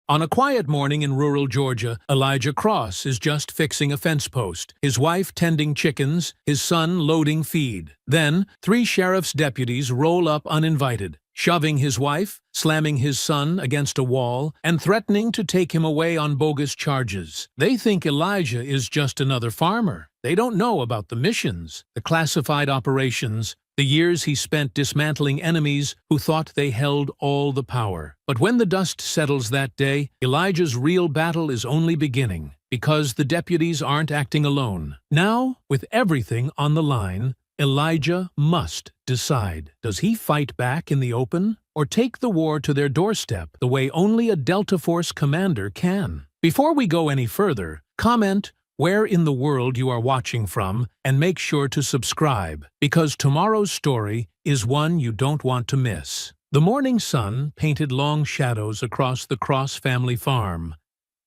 On a quiet morning in rural Georgia, Elijah Cross is just fixing a fence post, his wife tending chickens, his son loading feed. Then, 3 sheriff's deputies roll up uninvited, shoving his wife, slamming his son against a wall, and threatening to take him away on bogus charges. They think Elijah is just another farmer. They don't know about the missions, the classified operations, the years he spent dismantling enemies who thought they held all the power. But when the dust settles that day, Elijah's real battle is only beginning, because the deputies aren't acting alone. Now, with everything on the line, Elijah must decide. Does he fight back in the open, or take the war to their doorstep the way only a Delta Force commander can? Before we go any further, comment where in the world you are watching from, and make sure to subscribe, because tomorrow's story is one you don't want to miss. The morning sun painted long shadows across the Cross family farm,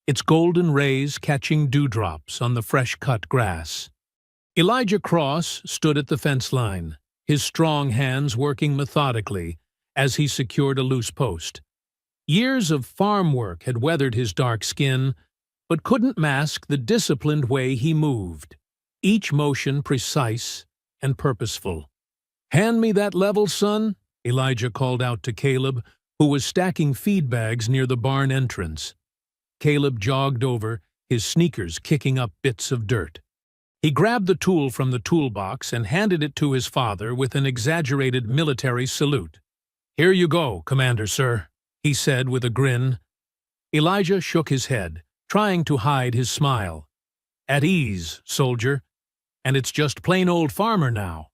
its golden rays catching dewdrops on the fresh-cut grass. Elijah Cross stood at the fence line, his strong hands working methodically as he secured a loose post. Years of farm work had weathered his dark skin, but couldn't mask the disciplined way he moved, each motion precise and purposeful. "Hand me that level, son," Elijah called out to Caleb, who was stacking feed bags near the barn entrance. Caleb jogged over, his sneakers kicking up bits of dirt. He grabbed the tool from the toolbox and handed it to his father with an exaggerated military salute. "Here you go, Commander, sir," he said with a grin. Elijah shook his head, trying to hide his smile. "At ease, soldier. And it's just plain old farmer now."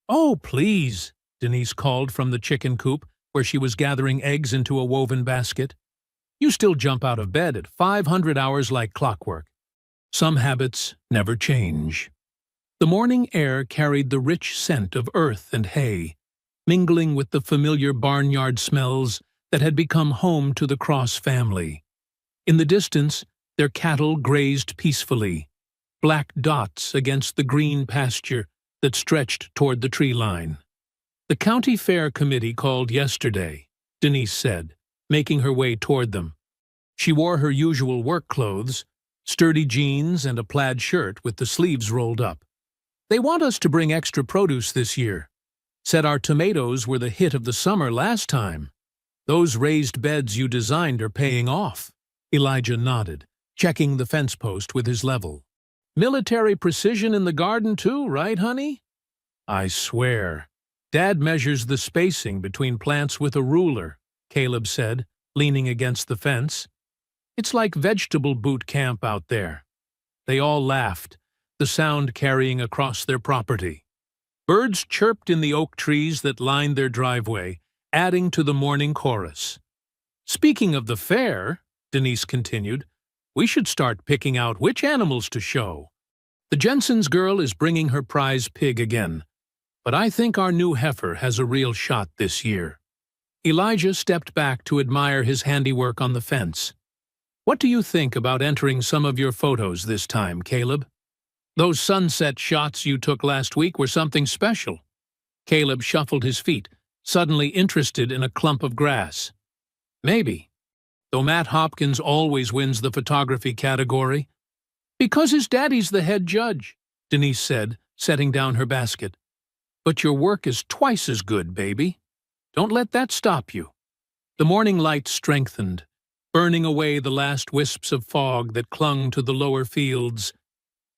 "Oh, please," Denise called from the chicken coop, where she was gathering eggs into a woven basket. "You still jump out of bed at 500 hours like clockwork." Some habits never change. The morning air carried the rich scent of earth and hay, mingling with the familiar barnyard smells that had become home to the Cross family. In the distance, their cattle grazed peacefully, black dots against the green pasture that stretched toward the tree line. "The county fair committee called yesterday," Denise said, making her way toward them. She wore her usual work clothes, sturdy jeans and a plaid shirt with the sleeves rolled up. "They want us to bring extra produce this year. Said our tomatoes were the hit of the summer last time. Those raised beds you designed are paying off." Elijah nodded, checking the fence post with his level. "Military precision in the garden too, right, honey?" "I swear. Dad measures the spacing between plants with a ruler," Caleb said, leaning against the fence. "It's like vegetable boot camp out there." They all laughed, the sound carrying across their property. Birds chirped in the oak trees that lined their driveway, adding to the morning chorus. "Speaking of the fair," Denise continued, "we should start picking out which animals to show. The Jensen's girl is bringing her prize pig again, but I think our new heifer has a real shot this year." Elijah stepped back to admire his handiwork on the fence. "What do you think about entering some of your photos this time, Caleb? Those sunset shots you took last week were something special." Caleb shuffled his feet, suddenly interested in a clump of grass. "Maybe. Though Matt Hopkins always wins the photography category." "Because his daddy's the head judge," Denise said, setting down her basket. "But your work is twice as good, baby. Don't let that stop you." The morning light strengthened, burning away the last wisps of fog that clung to the lower fields.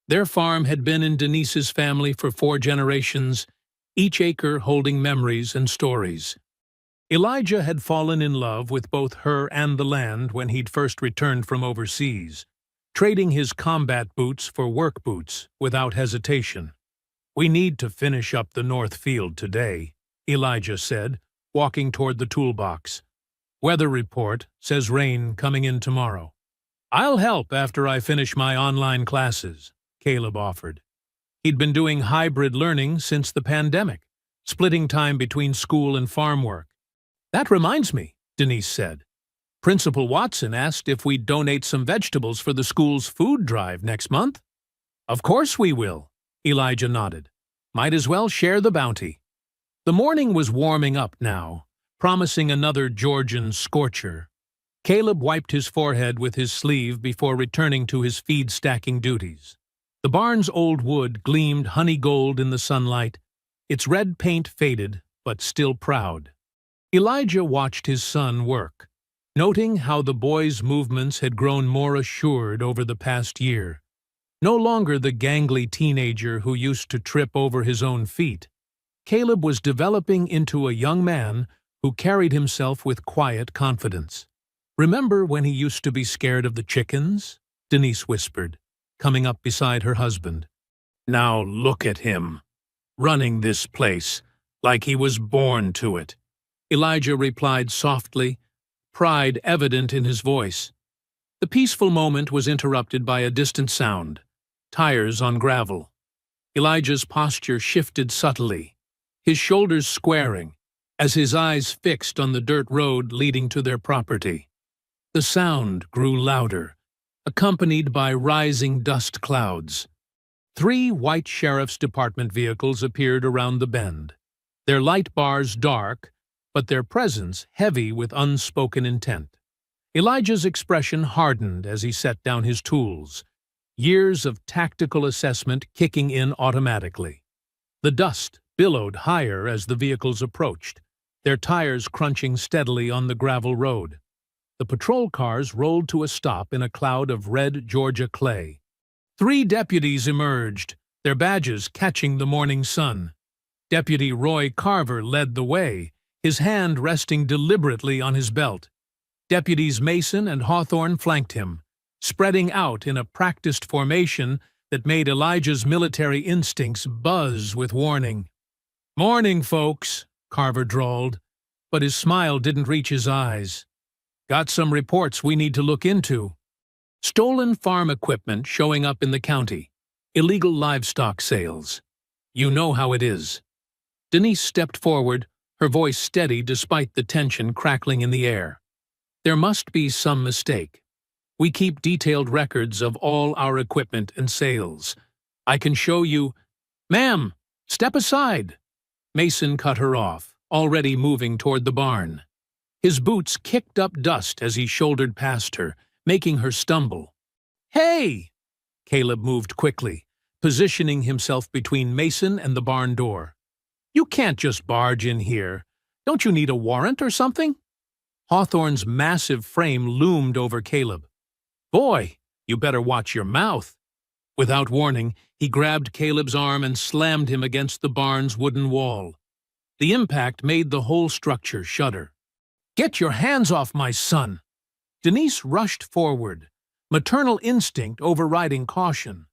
Their farm had been in Denise's family for 4 generations, each acre holding memories and stories. Elijah had fallen in love with both her and the land when he'd first returned from overseas, trading his combat boots for work boots without hesitation. "We need to finish up the north field today," Elijah said, walking toward the toolbox. "Weather report says rain coming in tomorrow." "I'll help after I finish my online classes," Caleb offered. He'd been doing hybrid learning since the pandemic, splitting time between school and farm work. "That reminds me," Denise said. "Principal Watson asked if we'd donate some vegetables for the school's food drive next month." "Of course we will," Elijah nodded. "Might as well share the bounty." The morning was warming up now, promising another Georgian scorcher. Caleb wiped his forehead with his sleeve before returning to his feed-stacking duties. The barn's old wood gleamed honey gold in the sunlight, its red paint faded, but still proud. Elijah watched his son work, noting how the boy's movements had grown more assured over the past year. No longer the gangly teenager who used to trip over his own feet, Caleb was developing into a young man who carried himself with quiet confidence. "Remember when he used to be scared of the chickens?" Denise whispered, coming up beside her husband. "Now look at him, running this place like he was born to it," Elijah replied softly, pride evident in his voice. The peaceful moment was interrupted by a distant sound, tires on gravel. Elijah's posture shifted subtly, his shoulders squaring, as his eyes fixed on the dirt road leading to their property. The sound grew louder, accompanied by rising dust clouds. 3 white sheriff's department vehicles appeared around the bend, their light bars dark, but their presence heavy with unspoken intent. Elijah's expression hardened as he set down his tools, years of tactical assessment kicking in automatically. The dust billowed higher as the vehicles approached, their tires crunching steadily on the gravel road. The patrol cars rolled to a stop in a cloud of red Georgia clay. 3 deputies emerged, their badges catching the morning sun. Deputy Roy Carver led the way, his hand resting deliberately on his belt. Deputies Mason and Hawthorne flanked him, spreading out in a practiced formation that made Elijah's military instincts buzz with warning. "Morning, folks," Carver drawled, but his smile didn't reach his eyes. "Got some reports we need to look into. Stolen farm equipment showing up in the county. Illegal livestock sales. You know how it is." Denise stepped forward, her voice steady despite the tension crackling in the air. "There must be some mistake. We keep detailed records of all our equipment and sales. I can show you—" "Ma'am, step aside!" Mason cut her off, already moving toward the barn. His boots kicked up dust as he shouldered past her, making her stumble. "Hey!" Caleb moved quickly, positioning himself between Mason and the barn door. "You can't just barge in here. Don't you need a warrant or something?" Hawthorne's massive frame loomed over Caleb. "Boy, you better watch your mouth." Without warning, he grabbed Caleb's arm and slammed him against the barn's wooden wall. The impact made the whole structure shudder. "Get your hands off my son!" Denise rushed forward, maternal instinct overriding caution.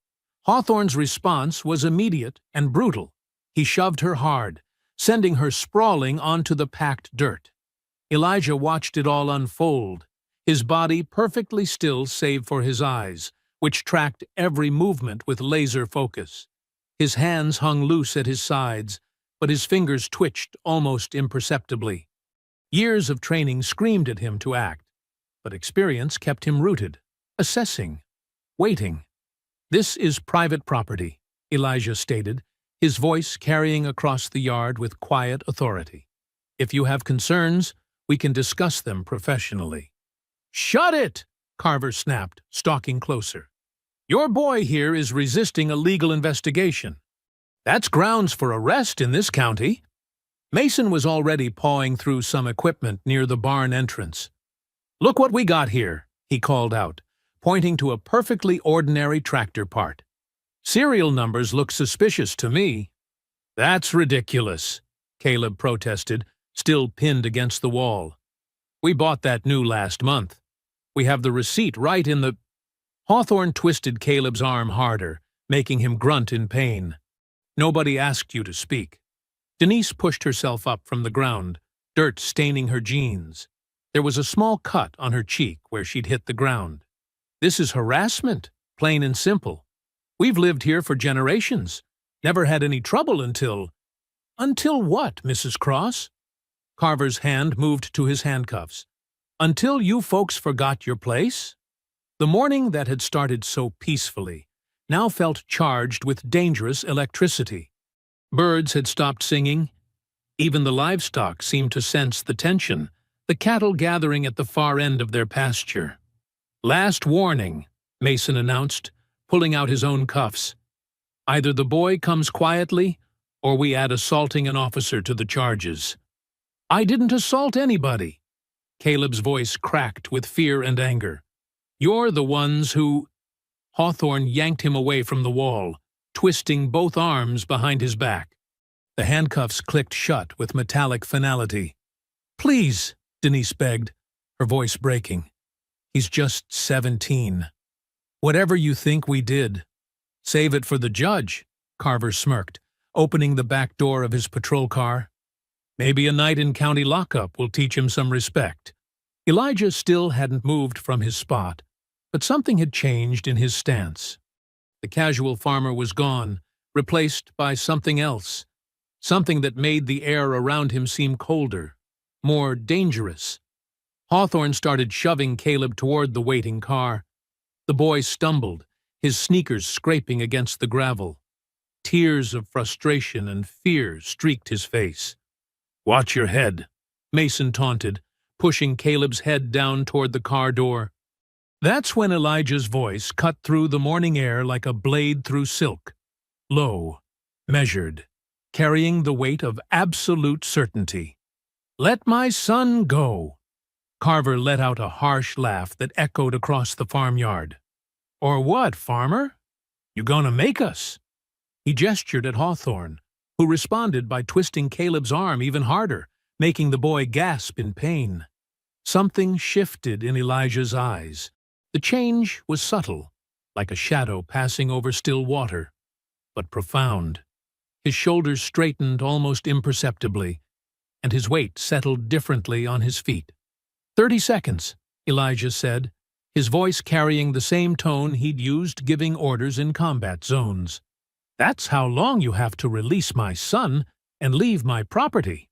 Hawthorne's response was immediate and brutal. He shoved her hard, sending her sprawling onto the packed dirt. Elijah watched it all unfold, his body perfectly still save for his eyes, which tracked every movement with laser focus. His hands hung loose at his sides, but his fingers twitched almost imperceptibly. Years of training screamed at him to act, but experience kept him rooted, assessing, waiting. "This is private property," Elijah stated, his voice carrying across the yard with quiet authority. "If you have concerns, we can discuss them professionally." "Shut it!" Carver snapped, stalking closer. "Your boy here is resisting a legal investigation. That's grounds for arrest in this county." Mason was already pawing through some equipment near the barn entrance. "Look what we got here," he called out, pointing to a perfectly ordinary tractor part. "Serial numbers look suspicious to me." "That's ridiculous," Caleb protested, still pinned against the wall. "We bought that new last month. We have the receipt right in the—" Hawthorne twisted Caleb's arm harder, making him grunt in pain. "Nobody asked you to speak." Denise pushed herself up from the ground, dirt staining her jeans. There was a small cut on her cheek where she'd hit the ground. "This is harassment, plain and simple. We've lived here for generations. Never had any trouble until—" "Until what, Mrs. Cross?" Carver's hand moved to his handcuffs. "Until you folks forgot your place?" The morning that had started so peacefully now felt charged with dangerous electricity. Birds had stopped singing. Even the livestock seemed to sense the tension, the cattle gathering at the far end of their pasture. "Last warning," Mason announced, pulling out his own cuffs. "Either the boy comes quietly, or we add assaulting an officer to the charges." "I didn't assault anybody." Caleb's voice cracked with fear and anger. "You're the ones who—" Hawthorne yanked him away from the wall, twisting both arms behind his back. The handcuffs clicked shut with metallic finality. "Please," Denise begged, her voice breaking. "He's just 17. Whatever you think we did, save it for the judge," Carver smirked, opening the back door of his patrol car. "Maybe a night in county lockup will teach him some respect." Elijah still hadn't moved from his spot, but something had changed in his stance. The casual farmer was gone, replaced by something else, something that made the air around him seem colder, more dangerous. Hawthorne started shoving Caleb toward the waiting car. The boy stumbled, his sneakers scraping against the gravel. Tears of frustration and fear streaked his face. "Watch your head," Mason taunted, pushing Caleb's head down toward the car door. That's when Elijah's voice cut through the morning air like a blade through silk. Low, measured, carrying the weight of absolute certainty. "Let my son go." Carver let out a harsh laugh that echoed across the farmyard. "Or what, farmer? You gonna make us?" He gestured at Hawthorne, who responded by twisting Caleb's arm even harder, making the boy gasp in pain. Something shifted in Elijah's eyes. The change was subtle, like a shadow passing over still water, but profound. His shoulders straightened almost imperceptibly, and his weight settled differently on his feet. 30 seconds, Elijah said, his voice carrying the same tone he'd used giving orders in combat zones. "That's how long you have to release my son and leave my property."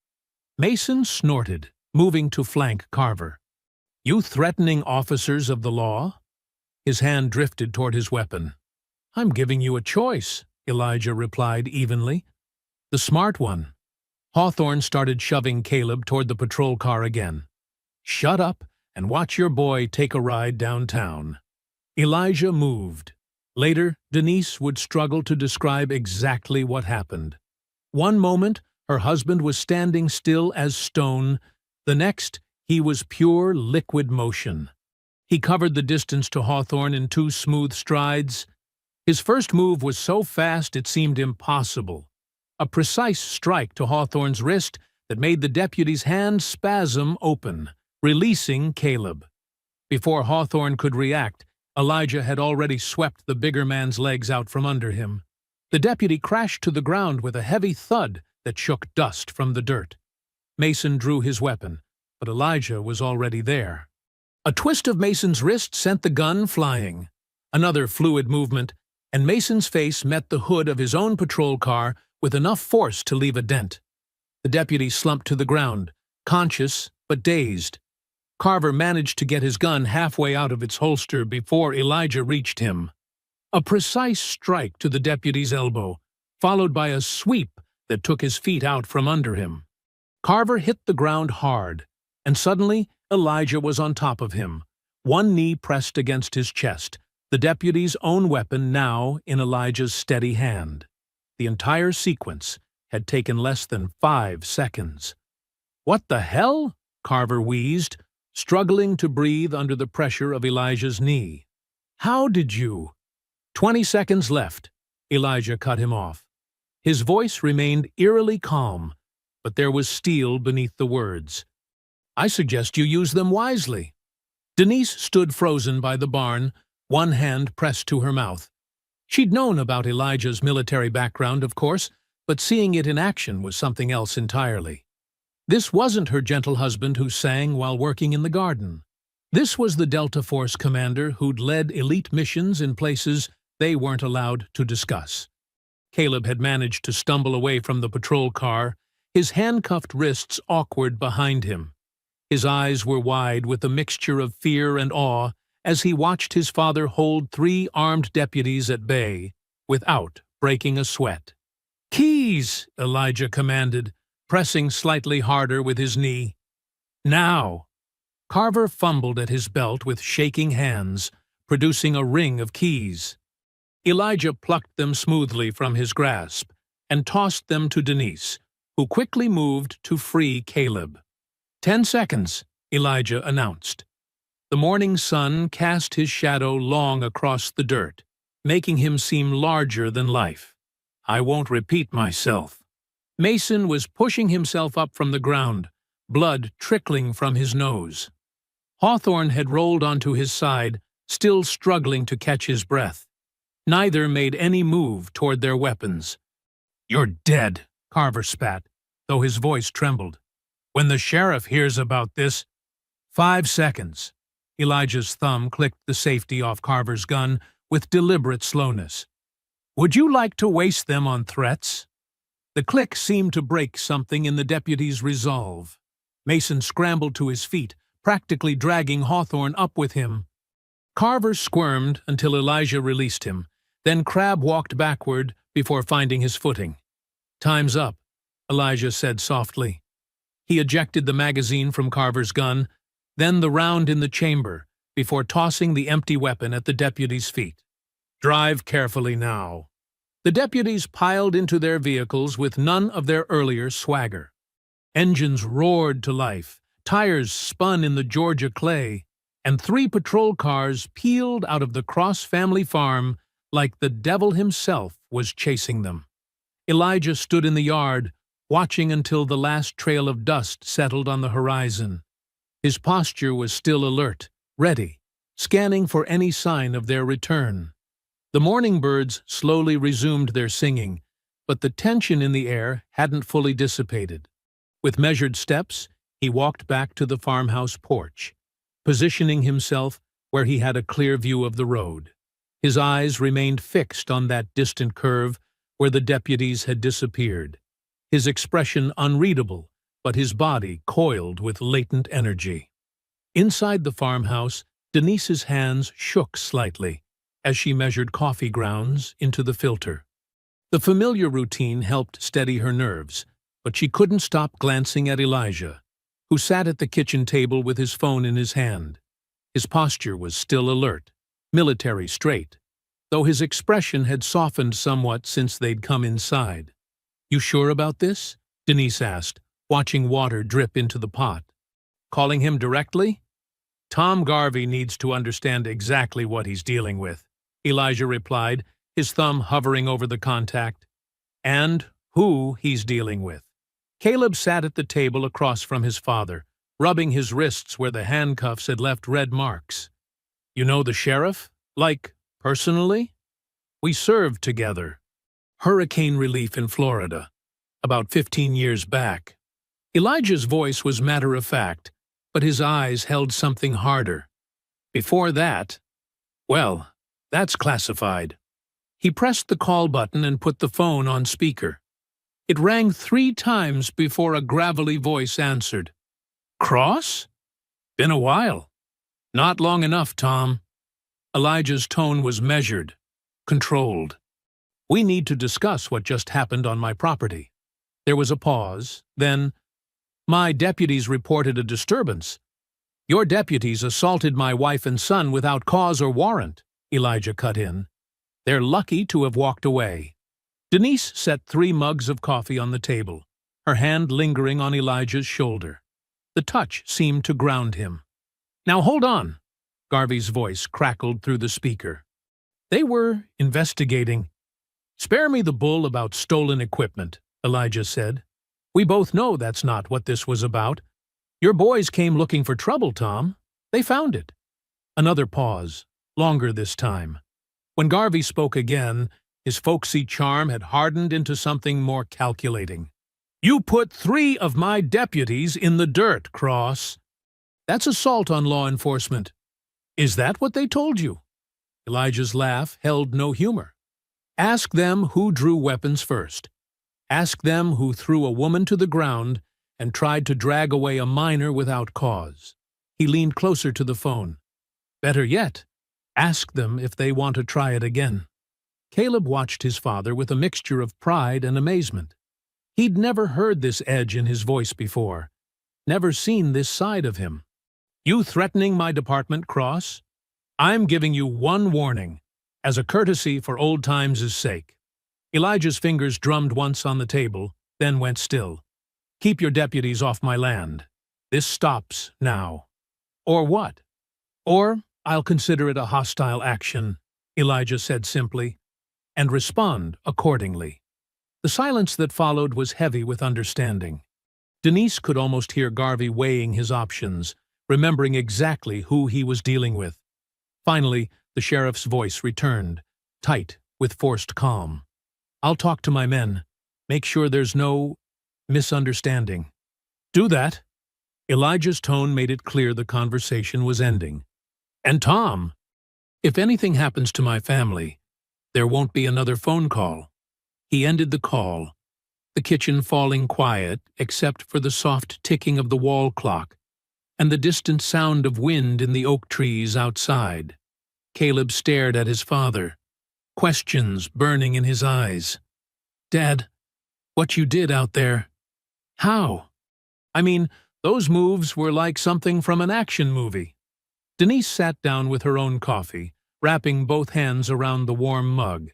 Mason snorted, moving to flank Carver. "You threatening officers of the law?" His hand drifted toward his weapon. "I'm giving you a choice," Elijah replied evenly. "The smart one." Hawthorne started shoving Caleb toward the patrol car again. "Shut up and watch your boy take a ride downtown." Elijah moved. Later, Denise would struggle to describe exactly what happened. One moment, her husband was standing still as stone. The next, he was pure liquid motion. He covered the distance to Hawthorne in 2 smooth strides. His first move was so fast it seemed impossible. A precise strike to Hawthorne's wrist that made the deputy's hand spasm open, releasing Caleb. Before Hawthorne could react, Elijah had already swept the bigger man's legs out from under him. The deputy crashed to the ground with a heavy thud that shook dust from the dirt. Mason drew his weapon, but Elijah was already there. A twist of Mason's wrist sent the gun flying. Another fluid movement, and Mason's face met the hood of his own patrol car with enough force to leave a dent. The deputy slumped to the ground, conscious but dazed. Carver managed to get his gun halfway out of its holster before Elijah reached him. A precise strike to the deputy's elbow, followed by a sweep that took his feet out from under him. Carver hit the ground hard, and suddenly Elijah was on top of him, one knee pressed against his chest, the deputy's own weapon now in Elijah's steady hand. The entire sequence had taken less than 5 seconds. "What the hell?" Carver wheezed, struggling to breathe under the pressure of Elijah's knee. "How did you—" 20 seconds left. Elijah cut him off. His voice remained eerily calm, but there was steel beneath the words. "I suggest you use them wisely." Denise stood frozen by the barn, one hand pressed to her mouth. She'd known about Elijah's military background, of course, but seeing it in action was something else entirely. This wasn't her gentle husband who sang while working in the garden. This was the Delta Force commander who'd led elite missions in places they weren't allowed to discuss. Caleb had managed to stumble away from the patrol car, his handcuffed wrists awkward behind him. His eyes were wide with a mixture of fear and awe as he watched his father hold 3 armed deputies at bay, without breaking a sweat. "Keys!" Elijah commanded, pressing slightly harder with his knee. "Now!" Carver fumbled at his belt with shaking hands, producing a ring of keys. Elijah plucked them smoothly from his grasp and tossed them to Denise, who quickly moved to free Caleb. 10 seconds, Elijah announced. The morning sun cast his shadow long across the dirt, making him seem larger than life. I won't repeat myself. Mason was pushing himself up from the ground, blood trickling from his nose. Hawthorne had rolled onto his side, still struggling to catch his breath. Neither made any move toward their weapons. "You're dead," Carver spat, though his voice trembled. "When the sheriff hears about this—" 5 seconds. Elijah's thumb clicked the safety off Carver's gun with deliberate slowness. "Would you like to waste them on threats?" The click seemed to break something in the deputy's resolve. Mason scrambled to his feet, practically dragging Hawthorne up with him. Carver squirmed until Elijah released him, then Crab walked backward before finding his footing. "Time's up," Elijah said softly. He ejected the magazine from Carver's gun, then the round in the chamber, before tossing the empty weapon at the deputy's feet. "Drive carefully now." The deputies piled into their vehicles with none of their earlier swagger. Engines roared to life, tires spun in the Georgia clay, and 3 patrol cars peeled out of the Cross family farm like the devil himself was chasing them. Elijah stood in the yard, watching until the last trail of dust settled on the horizon. His posture was still alert, ready, scanning for any sign of their return. The morning birds slowly resumed their singing, but the tension in the air hadn't fully dissipated. With measured steps, he walked back to the farmhouse porch, positioning himself where he had a clear view of the road. His eyes remained fixed on that distant curve where the deputies had disappeared, his expression unreadable, but his body coiled with latent energy. Inside the farmhouse, Denise's hands shook slightly as she measured coffee grounds into the filter. The familiar routine helped steady her nerves, but she couldn't stop glancing at Elijah, who sat at the kitchen table with his phone in his hand. His posture was still alert, military straight, though his expression had softened somewhat since they'd come inside. "You sure about this?" Denise asked, watching water drip into the pot. "Calling him directly?" "Tom Garvey needs to understand exactly what he's dealing with," Elijah replied, his thumb hovering over the contact. "And who he's dealing with." Caleb sat at the table across from his father, rubbing his wrists where the handcuffs had left red marks. "You know the sheriff? Like, personally?" "We served together. Hurricane relief in Florida, about 15 years back." Elijah's voice was matter-of-fact, but his eyes held something harder. "Before that, well, that's classified." He pressed the call button and put the phone on speaker. It rang 3 times before a gravelly voice answered. "Cross? Been a while." "Not long enough, Tom." Elijah's tone was measured, controlled. "We need to discuss what just happened on my property." There was a pause, then, "My deputies reported a disturbance." "Your deputies assaulted my wife and son without cause or warrant," Elijah cut in. "They're lucky to have walked away." Denise set 3 mugs of coffee on the table, her hand lingering on Elijah's shoulder. The touch seemed to ground him. "Now hold on," Garvey's voice crackled through the speaker. "They were investigating." "Spare me the bull about stolen equipment," Elijah said. "We both know that's not what this was about. Your boys came looking for trouble, Tom. They found it." Another pause, longer this time. When Garvey spoke again, his folksy charm had hardened into something more calculating. "You put 3 of my deputies in the dirt, Cross. That's assault on law enforcement. Is that what they told you?" Elijah's laugh held no humor. "Ask them who drew weapons first. Ask them who threw a woman to the ground and tried to drag away a minor without cause." He leaned closer to the phone. "Better yet, ask them if they want to try it again." Caleb watched his father with a mixture of pride and amazement. He'd never heard this edge in his voice before, never seen this side of him. You threatening my department, Cross? I'm giving you one warning, as a courtesy for old times' sake. Elijah's fingers drummed once on the table, then went still. Keep your deputies off my land. This stops now. Or what? Or I'll consider it a hostile action, Elijah said simply, and respond accordingly. The silence that followed was heavy with understanding. Denise could almost hear Garvey weighing his options, remembering exactly who he was dealing with. Finally, the sheriff's voice returned, tight with forced calm. I'll talk to my men. Make sure there's no misunderstanding. Do that. Elijah's tone made it clear the conversation was ending. And Tom, if anything happens to my family, there won't be another phone call. He ended the call, the kitchen falling quiet except for the soft ticking of the wall clock and the distant sound of wind in the oak trees outside. Caleb stared at his father, questions burning in his eyes. Dad, what you did out there? How? I mean, those moves were like something from an action movie. Denise sat down with her own coffee, wrapping both hands around the warm mug.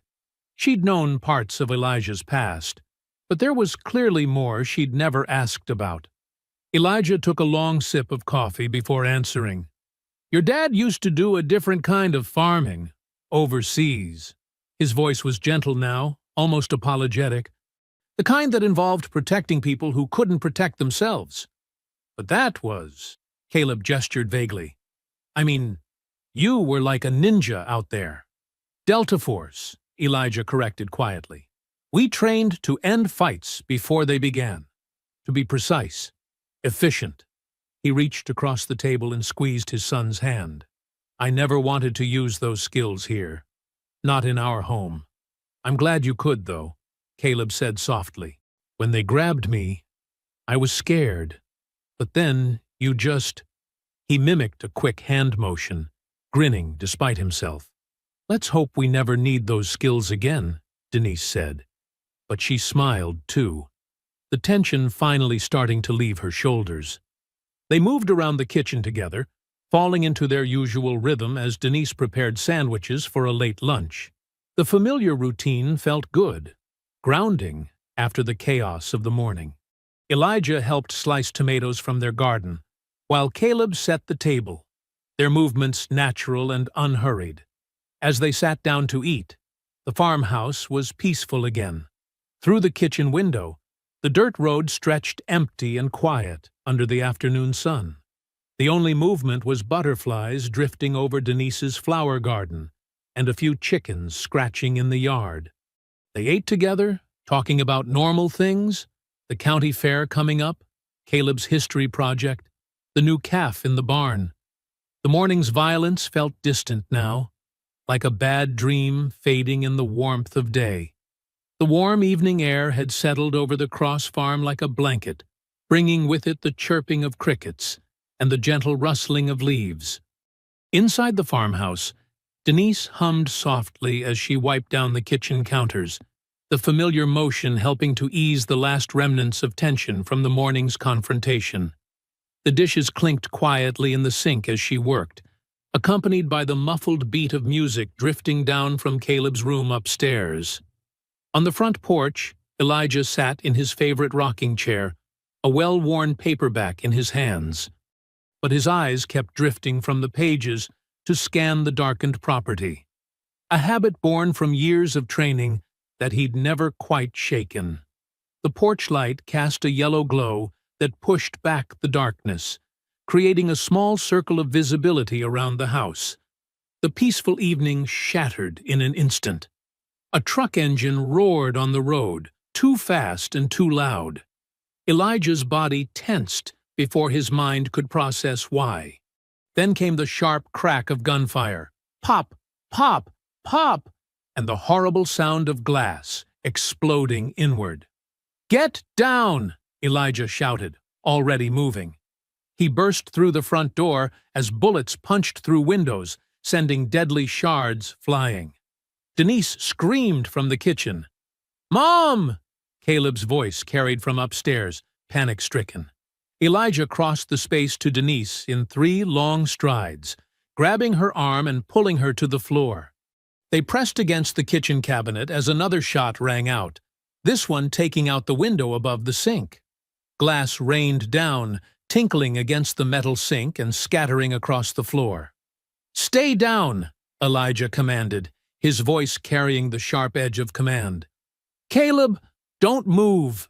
She'd known parts of Elijah's past, but there was clearly more she'd never asked about. Elijah took a long sip of coffee before answering. Your dad used to do a different kind of farming, overseas. His voice was gentle now, almost apologetic, the kind that involved protecting people who couldn't protect themselves. But that was, Caleb gestured vaguely. I mean, you were like a ninja out there. Delta Force, Elijah corrected quietly. We trained to end fights before they began. To be precise, efficient. He reached across the table and squeezed his son's hand. I never wanted to use those skills here. Not in our home. I'm glad you could, though, Caleb said softly. When they grabbed me, I was scared. But then you just... He mimicked a quick hand motion, grinning despite himself. Let's hope we never need those skills again, Denise said. But she smiled, too, the tension finally starting to leave her shoulders. They moved around the kitchen together, falling into their usual rhythm as Denise prepared sandwiches for a late lunch. The familiar routine felt good, grounding after the chaos of the morning. Elijah helped slice tomatoes from their garden, while Caleb set the table, their movements natural and unhurried. As they sat down to eat, the farmhouse was peaceful again. Through the kitchen window, the dirt road stretched empty and quiet under the afternoon sun. The only movement was butterflies drifting over Denise's flower garden and a few chickens scratching in the yard. They ate together, talking about normal things, the county fair coming up, Caleb's history project, the new calf in the barn. The morning's violence felt distant now, like a bad dream fading in the warmth of day. The warm evening air had settled over the Cross farm like a blanket, bringing with it the chirping of crickets and the gentle rustling of leaves. Inside the farmhouse, Denise hummed softly as she wiped down the kitchen counters, the familiar motion helping to ease the last remnants of tension from the morning's confrontation. The dishes clinked quietly in the sink as she worked, accompanied by the muffled beat of music drifting down from Caleb's room upstairs. On the front porch, Elijah sat in his favorite rocking chair, a well-worn paperback in his hands. But his eyes kept drifting from the pages to scan the darkened property, a habit born from years of training that he'd never quite shaken. The porch light cast a yellow glow that pushed back the darkness, creating a small circle of visibility around the house. The peaceful evening shattered in an instant. A truck engine roared on the road, too fast and too loud. Elijah's body tensed before his mind could process why. Then came the sharp crack of gunfire. Pop, pop, pop, and the horrible sound of glass exploding inward. "Get down!" Elijah shouted, already moving. He burst through the front door as bullets punched through windows, sending deadly shards flying. Denise screamed from the kitchen. "Mom!" Caleb's voice carried from upstairs, panic-stricken. Elijah crossed the space to Denise in 3 long strides, grabbing her arm and pulling her to the floor. They pressed against the kitchen cabinet as another shot rang out, this one taking out the window above the sink. Glass rained down, tinkling against the metal sink and scattering across the floor. "Stay down," Elijah commanded, his voice carrying the sharp edge of command. "Caleb, don't move."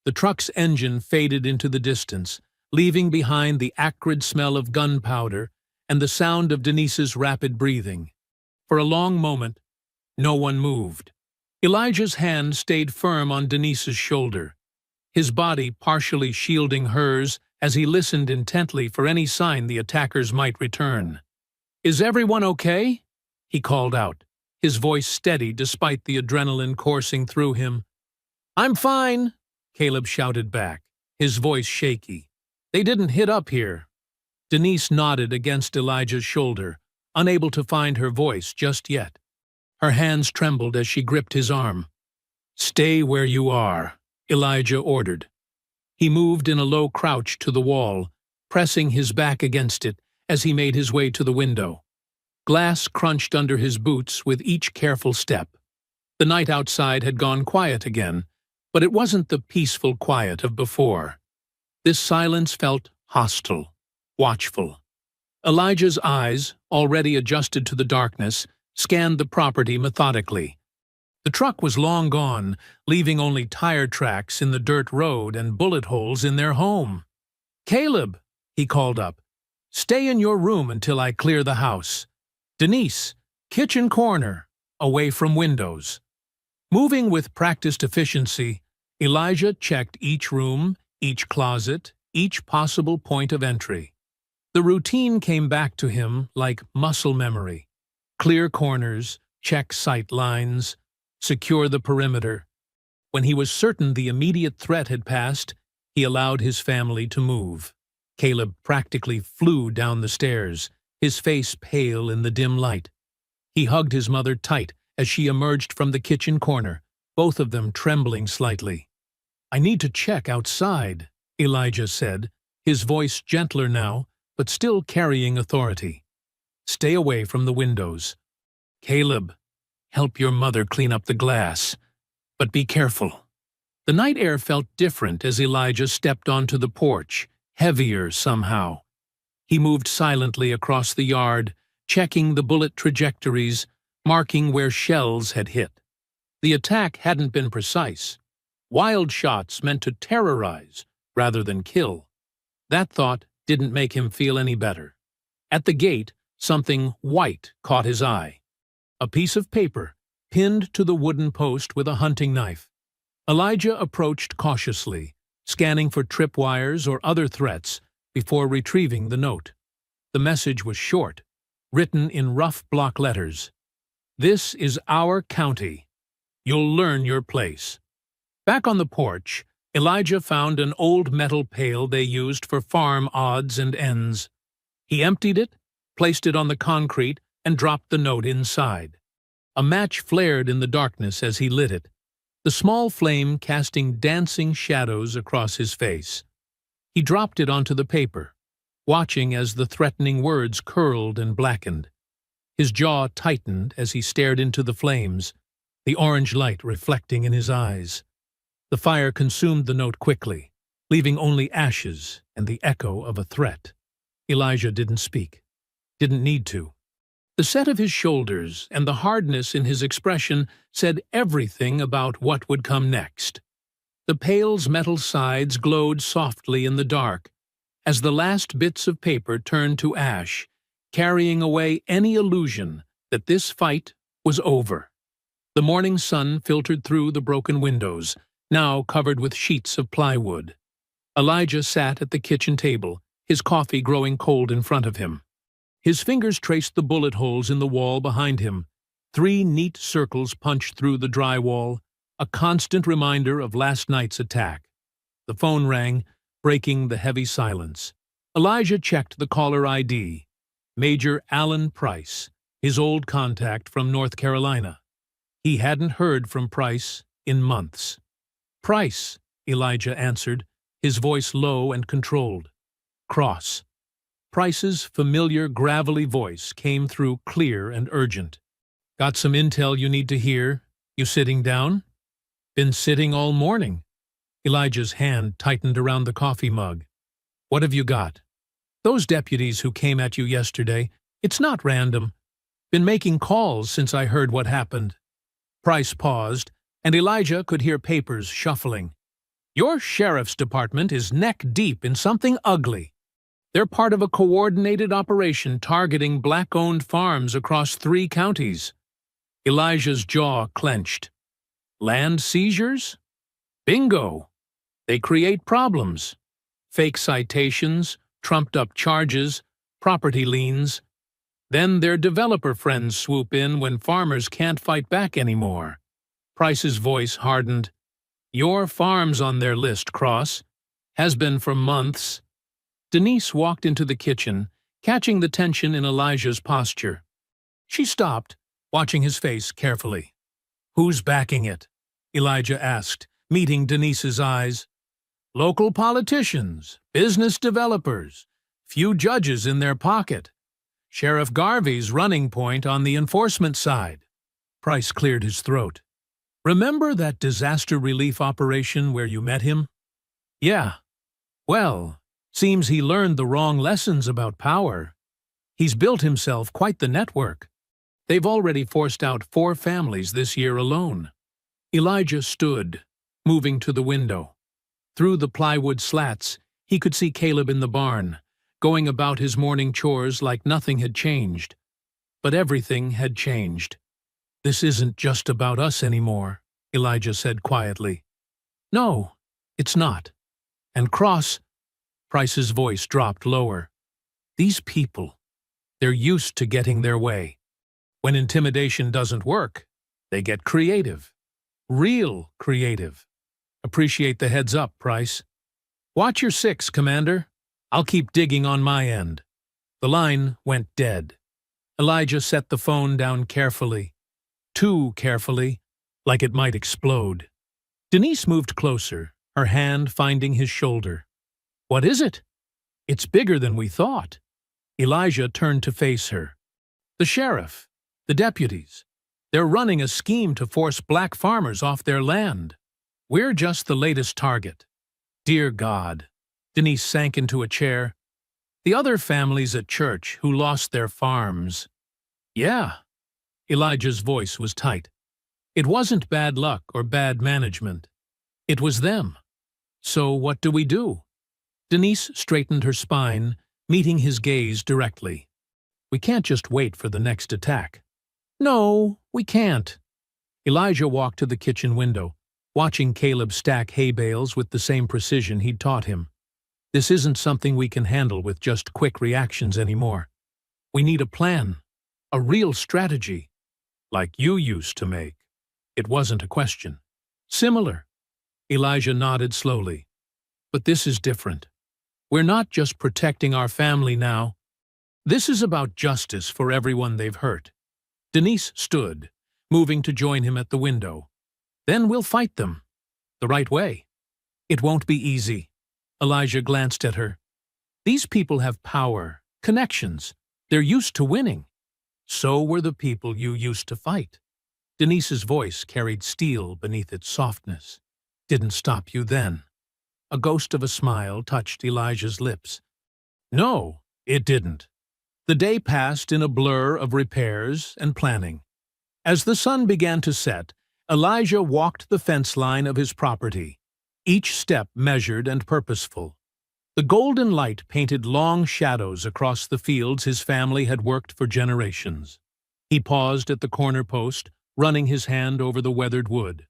The truck's engine faded into the distance, leaving behind the acrid smell of gunpowder and the sound of Denise's rapid breathing. For a long moment, no one moved. Elijah's hand stayed firm on Denise's shoulder, his body partially shielding hers as he listened intently for any sign the attackers might return. "Is everyone okay?" he called out, his voice steady despite the adrenaline coursing through him. "I'm fine," Caleb shouted back, his voice shaky. "They didn't hit up here." Denise nodded against Elijah's shoulder, unable to find her voice just yet. Her hands trembled as she gripped his arm. "Stay where you are," Elijah ordered. He moved in a low crouch to the wall, pressing his back against it as he made his way to the window. Glass crunched under his boots with each careful step. The night outside had gone quiet again, but it wasn't the peaceful quiet of before. This silence felt hostile, watchful. Elijah's eyes, already adjusted to the darkness, scanned the property methodically. The truck was long gone, leaving only tire tracks in the dirt road and bullet holes in their home. "Caleb," he called up, "stay in your room until I clear the house. Denise, kitchen corner, away from windows." Moving with practiced efficiency, Elijah checked each room, each closet, each possible point of entry. The routine came back to him like muscle memory. Clear corners, check sight lines, secure the perimeter. When he was certain the immediate threat had passed, he allowed his family to move. Caleb practically flew down the stairs, his face pale in the dim light. He hugged his mother tight as she emerged from the kitchen corner, both of them trembling slightly. "I need to check outside," Elijah said, his voice gentler now, but still carrying authority. "Stay away from the windows. Caleb, help your mother clean up the glass, but be careful." The night air felt different as Elijah stepped onto the porch, heavier somehow. He moved silently across the yard, checking the bullet trajectories, marking where shells had hit. The attack hadn't been precise. Wild shots meant to terrorize rather than kill. That thought didn't make him feel any better. At the gate, something white caught his eye. A piece of paper, pinned to the wooden post with a hunting knife. Elijah approached cautiously, scanning for tripwires or other threats before retrieving the note. The message was short, written in rough block letters. "This is our county. You'll learn your place." Back on the porch, Elijah found an old metal pail they used for farm odds and ends. He emptied it, placed it on the concrete, and dropped the note inside. A match flared in the darkness as he lit it, the small flame casting dancing shadows across his face. He dropped it onto the paper, watching as the threatening words curled and blackened. His jaw tightened as he stared into the flames, the orange light reflecting in his eyes. The fire consumed the note quickly, leaving only ashes and the echo of a threat. Elijah didn't speak. Didn't need to. The set of his shoulders and the hardness in his expression said everything about what would come next. The pail's metal sides glowed softly in the dark as the last bits of paper turned to ash, carrying away any illusion that this fight was over. The morning sun filtered through the broken windows, now covered with sheets of plywood. Elijah sat at the kitchen table, his coffee growing cold in front of him. His fingers traced the bullet holes in the wall behind him, 3 neat circles punched through the drywall, a constant reminder of last night's attack. The phone rang, breaking the heavy silence. Elijah checked the caller ID. Major Allen Price, his old contact from North Carolina. He hadn't heard from Price in months. "Price," Elijah answered, his voice low and controlled. Cross. Price's familiar gravelly voice came through clear and urgent. Got some intel you need to hear? You sitting down? Been sitting all morning. Elijah's hand tightened around the coffee mug. What have you got? Those deputies who came at you yesterday, it's not random. Been making calls since I heard what happened. Price paused, and Elijah could hear papers shuffling. Your sheriff's department is neck-deep in something ugly. They're part of a coordinated operation targeting black-owned farms across 3 counties. Elijah's jaw clenched. Land seizures? Bingo! They create problems. Fake citations, trumped-up charges, property liens. Then their developer friends swoop in when farmers can't fight back anymore. Price's voice hardened. Your farm's on their list, Cross. Has been for months. Denise walked into the kitchen, catching the tension in Elijah's posture. She stopped, watching his face carefully. Who's backing it? Elijah asked, meeting Denise's eyes. Local politicians, business developers, few judges in their pocket. Sheriff Garvey's running point on the enforcement side. Price cleared his throat. Remember that disaster relief operation where you met him? Yeah. Well, seems he learned the wrong lessons about power. He's built himself quite the network. They've already forced out 4 families this year alone. Elijah stood, moving to the window. Through the plywood slats, he could see Caleb in the barn, going about his morning chores like nothing had changed. But everything had changed. This isn't just about us anymore, Elijah said quietly. No, it's not. And Cross, Price's voice dropped lower. These people, they're used to getting their way. When intimidation doesn't work, they get creative. Real creative. Appreciate the heads up, Price. Watch your 6, Commander. I'll keep digging on my end. The line went dead. Elijah set the phone down carefully. Too carefully, like it might explode. Denise moved closer, her hand finding his shoulder. What is it? It's bigger than we thought. Elijah turned to face her. The sheriff, the deputies. They're running a scheme to force black farmers off their land. We're just the latest target. Dear God. Denise sank into a chair. The other families at church who lost their farms. Yeah. Elijah's voice was tight. It wasn't bad luck or bad management. It was them. So what do we do? Denise straightened her spine, meeting his gaze directly. We can't just wait for the next attack. No, we can't. Elijah walked to the kitchen window, watching Caleb stack hay bales with the same precision he'd taught him. This isn't something we can handle with just quick reactions anymore. We need a plan, a real strategy, like you used to make. It wasn't a question. Similar. Elijah nodded slowly. But this is different. We're not just protecting our family now. This is about justice for everyone they've hurt. Denise stood, moving to join him at the window. Then we'll fight them. The right way. It won't be easy. Elijah glanced at her. These people have power, connections. They're used to winning. So were the people you used to fight. Denise's voice carried steel beneath its softness. Didn't stop you then. A ghost of a smile touched Elijah's lips. No, it didn't. The day passed in a blur of repairs and planning. As the sun began to set, Elijah walked the fence line of his property, each step measured and purposeful. The golden light painted long shadows across the fields his family had worked for generations. He paused at the corner post, running his hand over the weathered wood.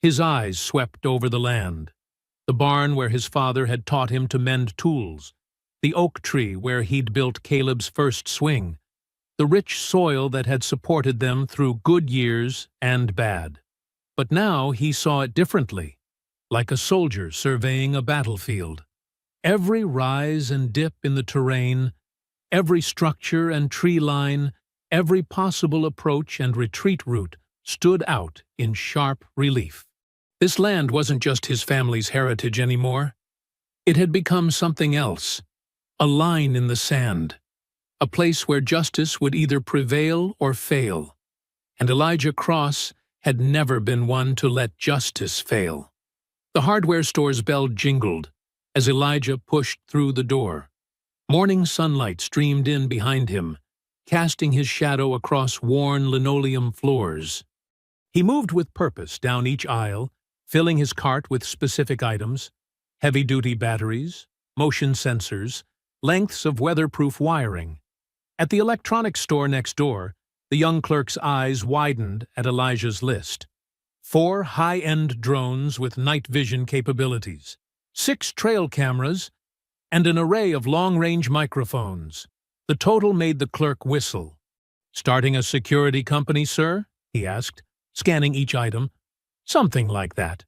His eyes swept over the land. The barn where his father had taught him to mend tools, the oak tree where he'd built Caleb's first swing, the rich soil that had supported them through good years and bad. But now he saw it differently, like a soldier surveying a battlefield. Every rise and dip in the terrain, every structure and tree line, every possible approach and retreat route stood out in sharp relief. This land wasn't just his family's heritage anymore. It had become something else, a line in the sand, a place where justice would either prevail or fail. And Elijah Cross had never been one to let justice fail. The hardware store's bell jingled as Elijah pushed through the door. Morning sunlight streamed in behind him, casting his shadow across worn linoleum floors. He moved with purpose down each aisle, filling his cart with specific items: heavy-duty batteries, motion sensors, lengths of weatherproof wiring. At the electronics store next door, the young clerk's eyes widened at Elijah's list. 4 high-end drones with night vision capabilities, 6 trail cameras, and an array of long-range microphones. The total made the clerk whistle. "Starting a security company, sir?" he asked, scanning each item. "Something like that."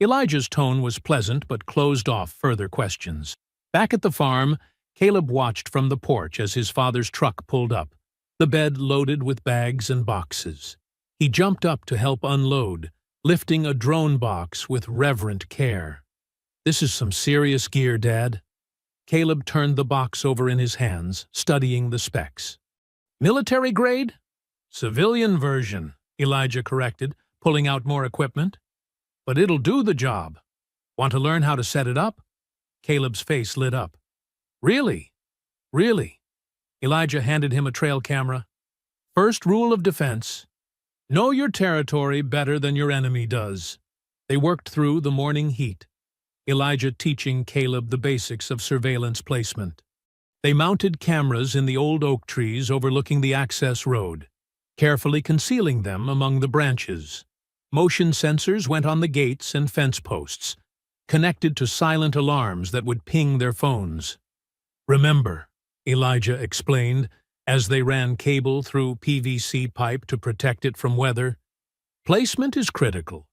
Elijah's tone was pleasant but closed off further questions. Back at the farm, Caleb watched from the porch as his father's truck pulled up, the bed loaded with bags and boxes. He jumped up to help unload, lifting a drone box with reverent care. "This is some serious gear, Dad." Caleb turned the box over in his hands, studying the specs. "Military grade?" "Civilian version," Elijah corrected, pulling out more equipment. "But it'll do the job. Want to learn how to set it up?" Caleb's face lit up. "Really? Really?" Elijah handed him a trail camera. "First rule of defense: know your territory better than your enemy does." They worked through the morning heat, Elijah teaching Caleb the basics of surveillance placement. They mounted cameras in the old oak trees overlooking the access road, carefully concealing them among the branches. Motion sensors went on the gates and fence posts, connected to silent alarms that would ping their phones. "Remember," Elijah explained, as they ran cable through PVC pipe to protect it from weather, "placement is critical.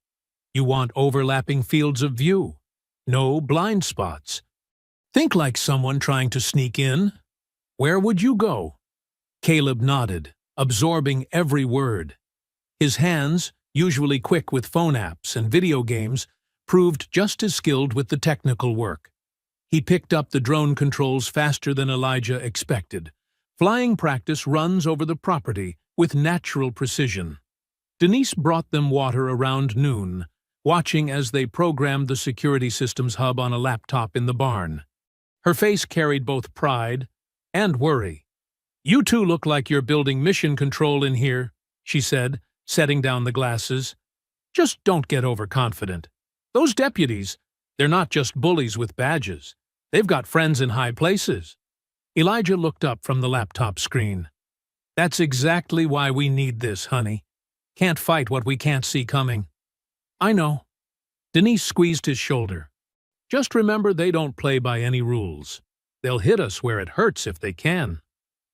You want overlapping fields of view, no blind spots. Think like someone trying to sneak in. Where would you go?" Caleb nodded, absorbing every word. His hands, usually quick with phone apps and video games, proved just as skilled with the technical work. He picked up the drone controls faster than Elijah expected. Flying practice runs over the property with natural precision. Denise brought them water around noon, watching as they programmed the security systems hub on a laptop in the barn. Her face carried both pride and worry. "You two look like you're building mission control in here," she said, setting down the glasses. "Just don't get overconfident. Those deputies, they're not just bullies with badges. They've got friends in high places." Elijah looked up from the laptop screen. "That's exactly why we need this, honey. Can't fight what we can't see coming." "I know." Denise squeezed his shoulder. "Just remember they don't play by any rules. They'll hit us where it hurts if they can."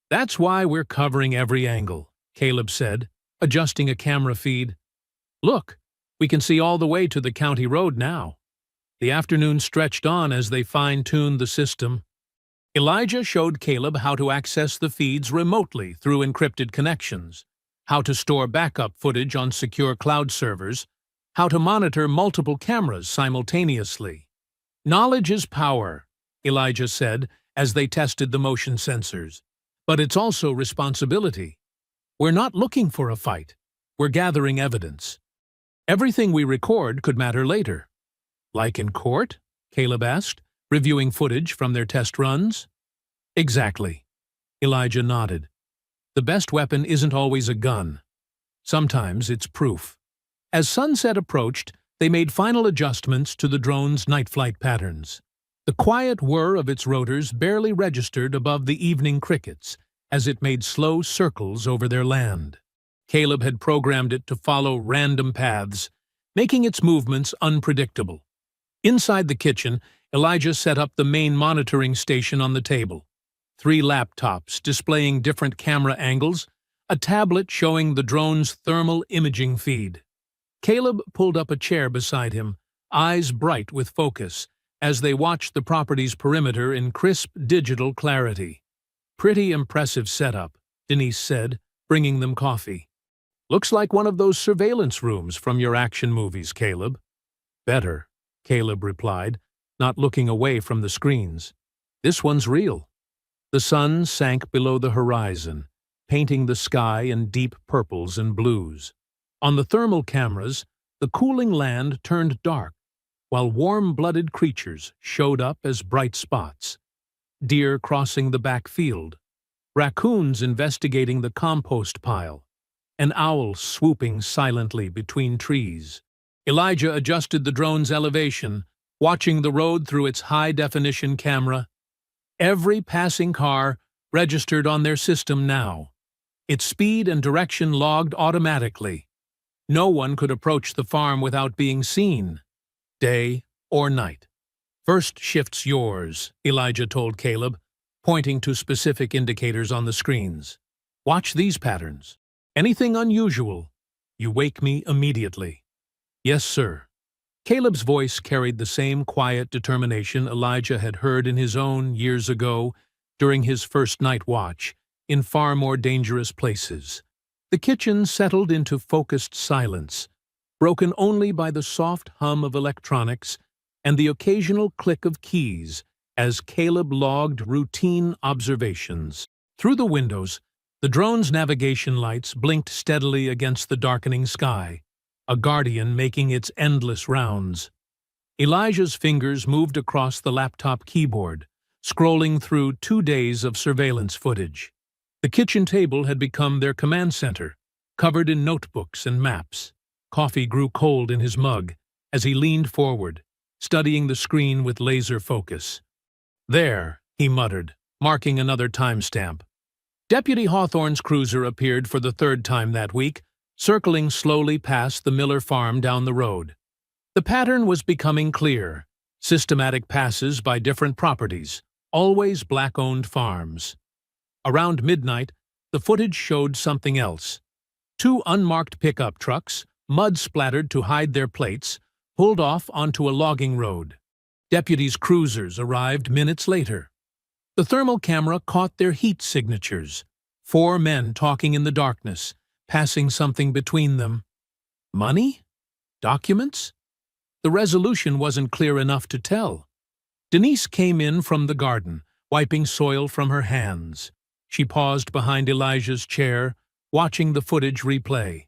"That's why we're covering every angle," Caleb said, adjusting a camera feed. "Look, we can see all the way to the county road now." The afternoon stretched on as they fine-tuned the system. Elijah showed Caleb how to access the feeds remotely through encrypted connections, how to store backup footage on secure cloud servers, how to monitor multiple cameras simultaneously. "Knowledge is power," Elijah said as they tested the motion sensors. "But it's also responsibility. We're not looking for a fight. We're gathering evidence. Everything we record could matter later." "Like in court?" Caleb asked, reviewing footage from their test runs. "Exactly." Elijah nodded. "The best weapon isn't always a gun. Sometimes it's proof." As sunset approached, they made final adjustments to the drone's night flight patterns. The quiet whir of its rotors barely registered above the evening crickets as it made slow circles over their land. Caleb had programmed it to follow random paths, making its movements unpredictable. Inside the kitchen, Elijah set up the main monitoring station on the table. 3 laptops displaying different camera angles, a tablet showing the drone's thermal imaging feed. Caleb pulled up a chair beside him, eyes bright with focus, as they watched the property's perimeter in crisp digital clarity. "Pretty impressive setup," Denise said, bringing them coffee. "Looks like one of those surveillance rooms from your action movies, Caleb." "Better," Caleb replied, not looking away from the screens. "This one's real." The sun sank below the horizon, painting the sky in deep purples and blues. On the thermal cameras, the cooling land turned dark, while warm-blooded creatures showed up as bright spots. Deer crossing the back field, raccoons investigating the compost pile, an owl swooping silently between trees. Elijah adjusted the drone's elevation, watching the road through its high-definition camera. Every passing car registered on their system now, its speed and direction logged automatically. No one could approach the farm without being seen, day or night. "First shift's yours," Elijah told Caleb, pointing to specific indicators on the screens. "Watch these patterns. Anything unusual, you wake me immediately." "Yes, sir." Caleb's voice carried the same quiet determination Elijah had heard in his own years ago during his first night watch in far more dangerous places. The kitchen settled into focused silence, broken only by the soft hum of electronics and the occasional click of keys as Caleb logged routine observations. Through the windows, the drone's navigation lights blinked steadily against the darkening sky, a guardian making its endless rounds. Elijah's fingers moved across the laptop keyboard, scrolling through 2 days of surveillance footage. The kitchen table had become their command center, covered in notebooks and maps. Coffee grew cold in his mug as he leaned forward, studying the screen with laser focus. "There," he muttered, marking another timestamp. Deputy Hawthorne's cruiser appeared for the third time that week, circling slowly past the Miller farm down the road. The pattern was becoming clear: systematic passes by different properties, always black-owned farms. Around midnight, the footage showed something else. 2 unmarked pickup trucks, mud-splattered to hide their plates, pulled off onto a logging road. Deputies' cruisers arrived minutes later. The thermal camera caught their heat signatures: 4 men talking in the darkness, passing something between them. Money? Documents? The resolution wasn't clear enough to tell. Denise came in from the garden, wiping soil from her hands. She paused behind Elijah's chair, watching the footage replay.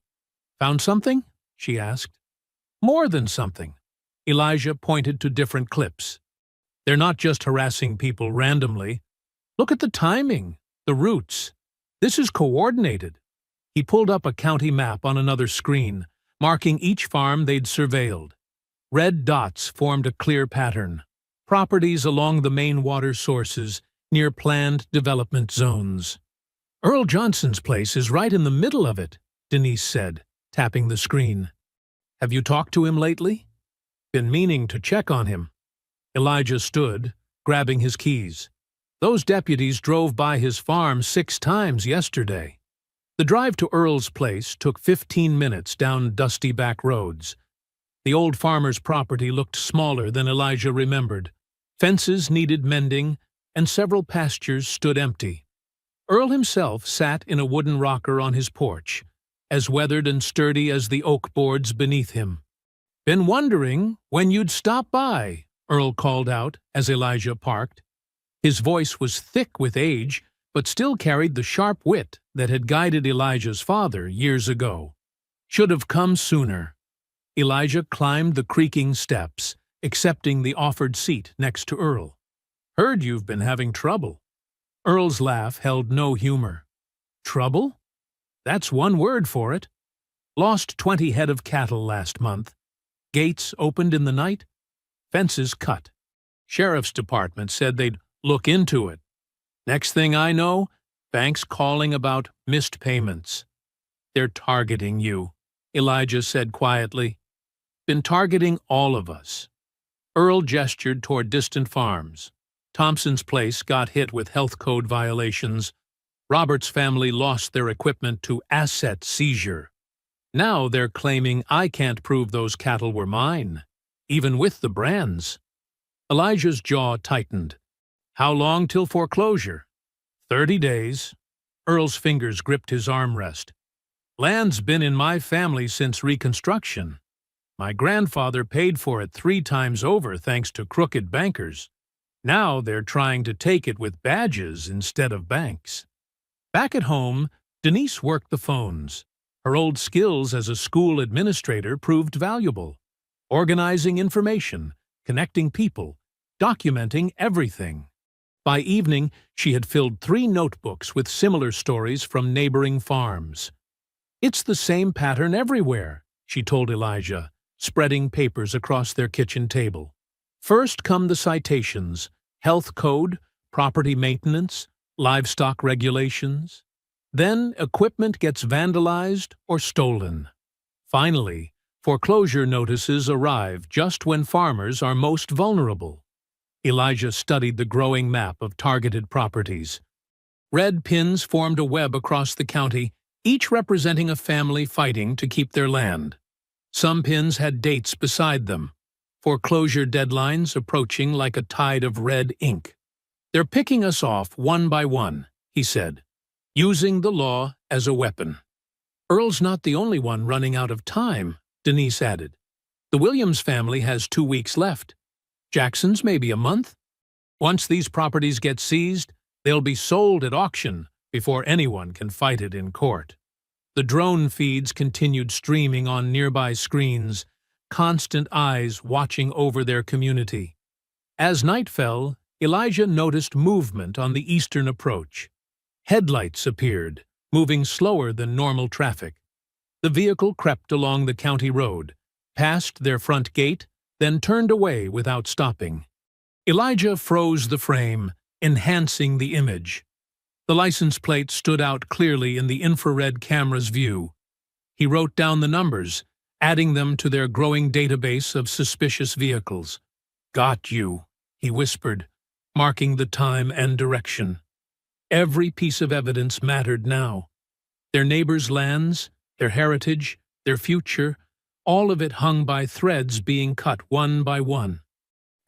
"Found something?" she asked. "More than something." Elijah pointed to different clips. "They're not just harassing people randomly. Look at the timing, the routes. This is coordinated." He pulled up a county map on another screen, marking each farm they'd surveilled. Red dots formed a clear pattern: properties along the main water sources near planned development zones. "Earl Johnson's place is right in the middle of it," Denise said, tapping the screen. "Have you talked to him lately?" "Been meaning to check on him." Elijah stood, grabbing his keys. "Those deputies drove by his farm 6 times yesterday." The drive to Earl's place took 15 minutes down dusty back roads. The old farmer's property looked smaller than Elijah remembered. Fences needed mending, and several pastures stood empty. Earl himself sat in a wooden rocker on his porch, as weathered and sturdy as the oak boards beneath him. "Been wondering when you'd stop by," Earl called out as Elijah parked. His voice was thick with age, but still carried the sharp wit that had guided Elijah's father years ago. "Should have come sooner." Elijah climbed the creaking steps, accepting the offered seat next to Earl. "Heard you've been having trouble." Earl's laugh held no humor. "Trouble? That's one word for it. Lost 20 head of cattle last month. Gates opened in the night, fences cut. Sheriff's department said they'd look into it. Next thing I know, banks calling about missed payments." "They're targeting you," Elijah said quietly. "Been targeting all of us." Earl gestured toward distant farms. Thompson's place got hit with health code violations. Robert's family lost their equipment to asset seizure. Now they're claiming I can't prove those cattle were mine, even with the brands. Elijah's jaw tightened. "How long till foreclosure?" 30 days. Earl's fingers gripped his armrest. "Land's been in my family since Reconstruction." My grandfather paid for it 3 times over thanks to crooked bankers. Now they're trying to take it with badges instead of banks. Back at home, Denise worked the phones. Her old skills as a school administrator proved valuable. Organizing information, connecting people, documenting everything. By evening, she had filled 3 notebooks with similar stories from neighboring farms. "It's the same pattern everywhere," she told Elijah, spreading papers across their kitchen table. "First come the citations, health code, property maintenance, livestock regulations. Then equipment gets vandalized or stolen. Finally, foreclosure notices arrive just when farmers are most vulnerable." Elijah studied the growing map of targeted properties. Red pins formed a web across the county, each representing a family fighting to keep their land. Some pins had dates beside them, foreclosure deadlines approaching like a tide of red ink. "They're picking us off one by one," he said, "using the law as a weapon." "Earl's not the only one running out of time," Denise added. "The Williams family has 2 weeks left. Jackson's maybe a month. Once these properties get seized, they'll be sold at auction before anyone can fight it in court." The drone feeds continued streaming on nearby screens, constant eyes watching over their community. As night fell, Elijah noticed movement on the eastern approach. Headlights appeared, moving slower than normal traffic. The vehicle crept along the county road, passed their front gate, then turned away without stopping. Elijah froze the frame, enhancing the image. The license plate stood out clearly in the infrared camera's view. He wrote down the numbers, adding them to their growing database of suspicious vehicles. "Got you," he whispered, marking the time and direction. Every piece of evidence mattered now. Their neighbors' lands, their heritage, their future, all of it hung by threads being cut one by one.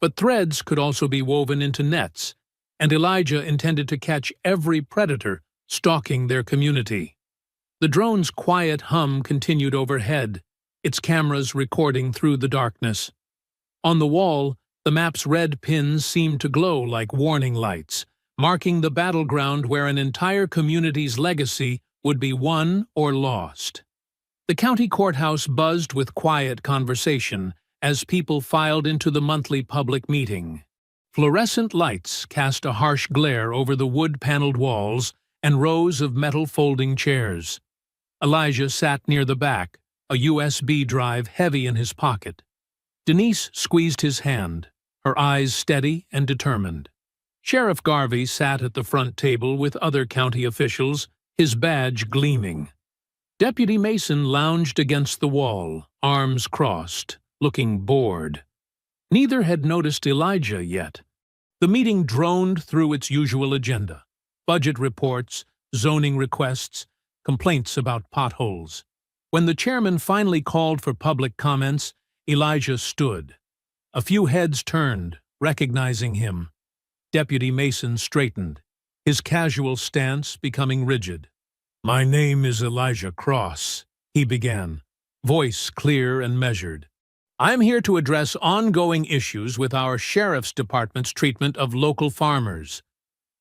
But threads could also be woven into nets, and Elijah intended to catch every predator stalking their community. The drone's quiet hum continued overhead, its cameras recording through the darkness. On the wall, the map's red pins seemed to glow like warning lights, marking the battleground where an entire community's legacy would be won or lost. The county courthouse buzzed with quiet conversation as people filed into the monthly public meeting. Fluorescent lights cast a harsh glare over the wood-paneled walls and rows of metal folding chairs. Elijah sat near the back, a USB drive heavy in his pocket. Denise squeezed his hand, her eyes steady and determined. Sheriff Garvey sat at the front table with other county officials, his badge gleaming. Deputy Mason lounged against the wall, arms crossed, looking bored. Neither had noticed Elijah yet. The meeting droned through its usual agenda: budget reports, zoning requests, complaints about potholes. When the chairman finally called for public comments, Elijah stood. A few heads turned, recognizing him. Deputy Mason straightened, his casual stance becoming rigid. "My name is Elijah Cross," he began, voice clear and measured. "I'm here to address ongoing issues with our sheriff's department's treatment of local farmers."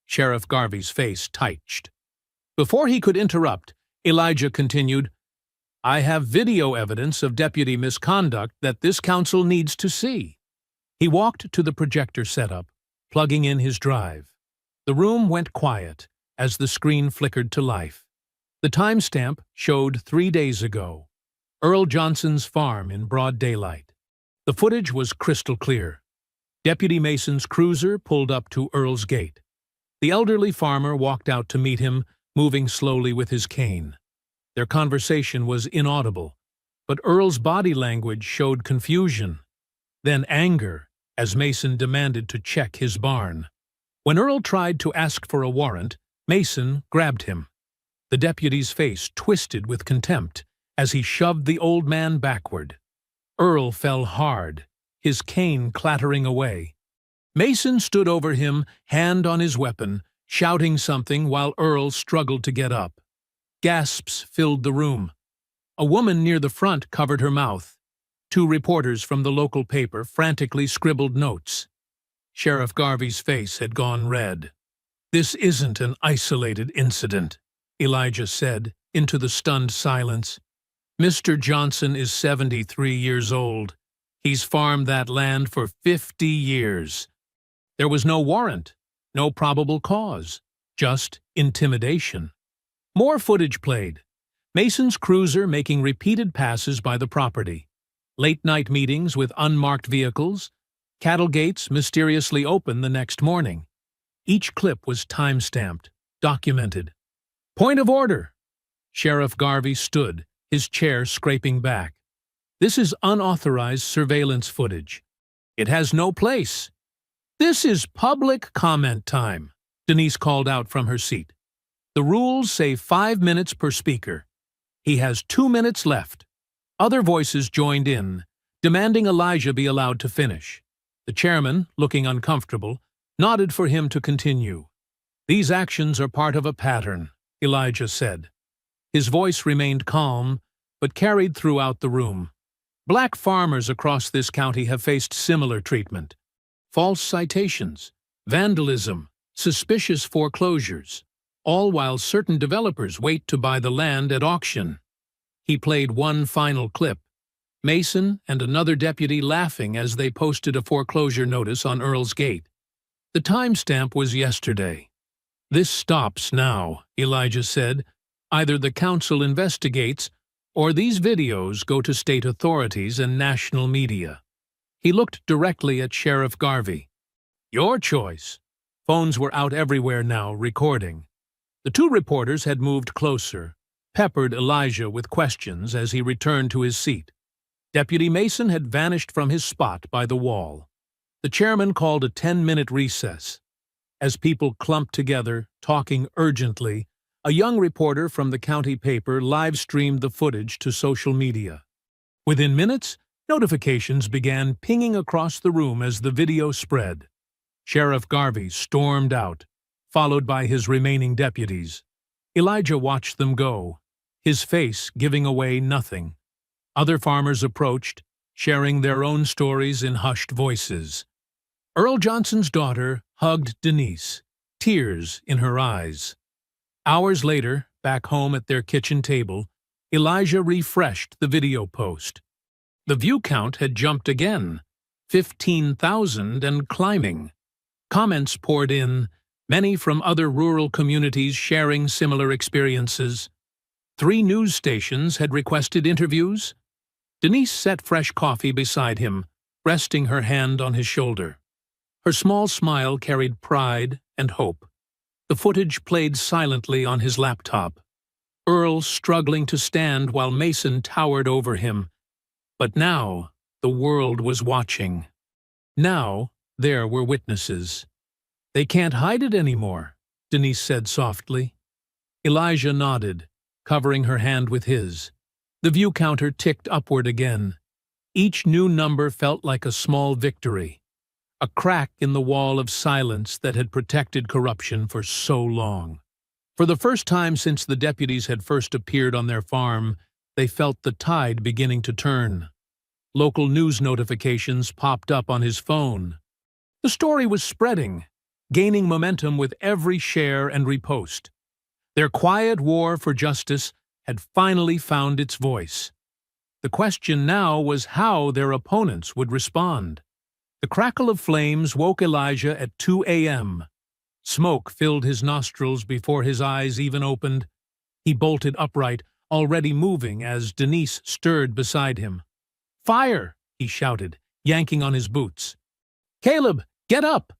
Sheriff Garvey's face tightened. Before he could interrupt, Elijah continued, "I have video evidence of deputy misconduct that this council needs to see." He walked to the projector setup, plugging in his drive. The room went quiet as the screen flickered to life. The timestamp showed 3 days ago, Earl Johnson's farm in broad daylight. The footage was crystal clear. Deputy Mason's cruiser pulled up to Earl's gate. The elderly farmer walked out to meet him, moving slowly with his cane. Their conversation was inaudible, but Earl's body language showed confusion, then anger, as Mason demanded to check his barn. When Earl tried to ask for a warrant, Mason grabbed him. The deputy's face twisted with contempt as he shoved the old man backward. Earl fell hard, his cane clattering away. Mason stood over him, hand on his weapon, shouting something while Earl struggled to get up. Gasps filled the room. A woman near the front covered her mouth. Two reporters from the local paper frantically scribbled notes. Sheriff Garvey's face had gone red. "This isn't an isolated incident," Elijah said into the stunned silence. "Mr. Johnson is 73 years old. He's farmed that land for 50 years. There was no warrant, no probable cause, just intimidation." More footage played. Mason's cruiser making repeated passes by the property. Late-night meetings with unmarked vehicles. Cattle gates mysteriously open the next morning. Each clip was time-stamped, documented. "Point of order!" Sheriff Garvey stood, his chair scraping back. "This is unauthorized surveillance footage. It has no place." "This is public comment time," Denise called out from her seat. "The rules say 5 minutes per speaker. He has 2 minutes left." Other voices joined in, demanding Elijah be allowed to finish. The chairman, looking uncomfortable, nodded for him to continue. "These actions are part of a pattern," Elijah said. His voice remained calm, but carried throughout the room. "Black farmers across this county have faced similar treatment. False citations, vandalism, suspicious foreclosures, all while certain developers wait to buy the land at auction." He played one final clip. Mason and another deputy laughing as they posted a foreclosure notice on Earl's Gate. The timestamp was yesterday. "This stops now," Elijah said. "Either the council investigates, or these videos go to state authorities and national media." He looked directly at Sheriff Garvey. "Your choice." Phones were out everywhere now, recording. The two reporters had moved closer, peppered Elijah with questions as he returned to his seat. Deputy Mason had vanished from his spot by the wall. The chairman called a 10-minute recess. As people clumped together, talking urgently, a young reporter from the county paper live-streamed the footage to social media. Within minutes, notifications began pinging across the room as the video spread. Sheriff Garvey stormed out, followed by his remaining deputies. Elijah watched them go, his face giving away nothing. Other farmers approached, sharing their own stories in hushed voices. Earl Johnson's daughter hugged Denise, tears in her eyes. Hours later, back home at their kitchen table, Elijah refreshed the video post. The view count had jumped again, 15,000 and climbing. Comments poured in, many from other rural communities sharing similar experiences. 3 news stations had requested interviews. Denise set fresh coffee beside him, resting her hand on his shoulder. Her small smile carried pride and hope. The footage played silently on his laptop. Earl struggling to stand while Mason towered over him. But now the world was watching. Now there were witnesses. "They can't hide it anymore," Denise said softly. Elijah nodded, covering her hand with his. The view counter ticked upward again. Each new number felt like a small victory, a crack in the wall of silence that had protected corruption for so long. For the first time since the deputies had first appeared on their farm, they felt the tide beginning to turn. Local news notifications popped up on his phone. The story was spreading, gaining momentum with every share and repost. Their quiet war for justice had finally found its voice. The question now was how their opponents would respond. The crackle of flames woke Elijah at 2 a.m. Smoke filled his nostrils before his eyes even opened. He bolted upright, already moving as Denise stirred beside him. "Fire!" he shouted, yanking on his boots. "Caleb, get up!"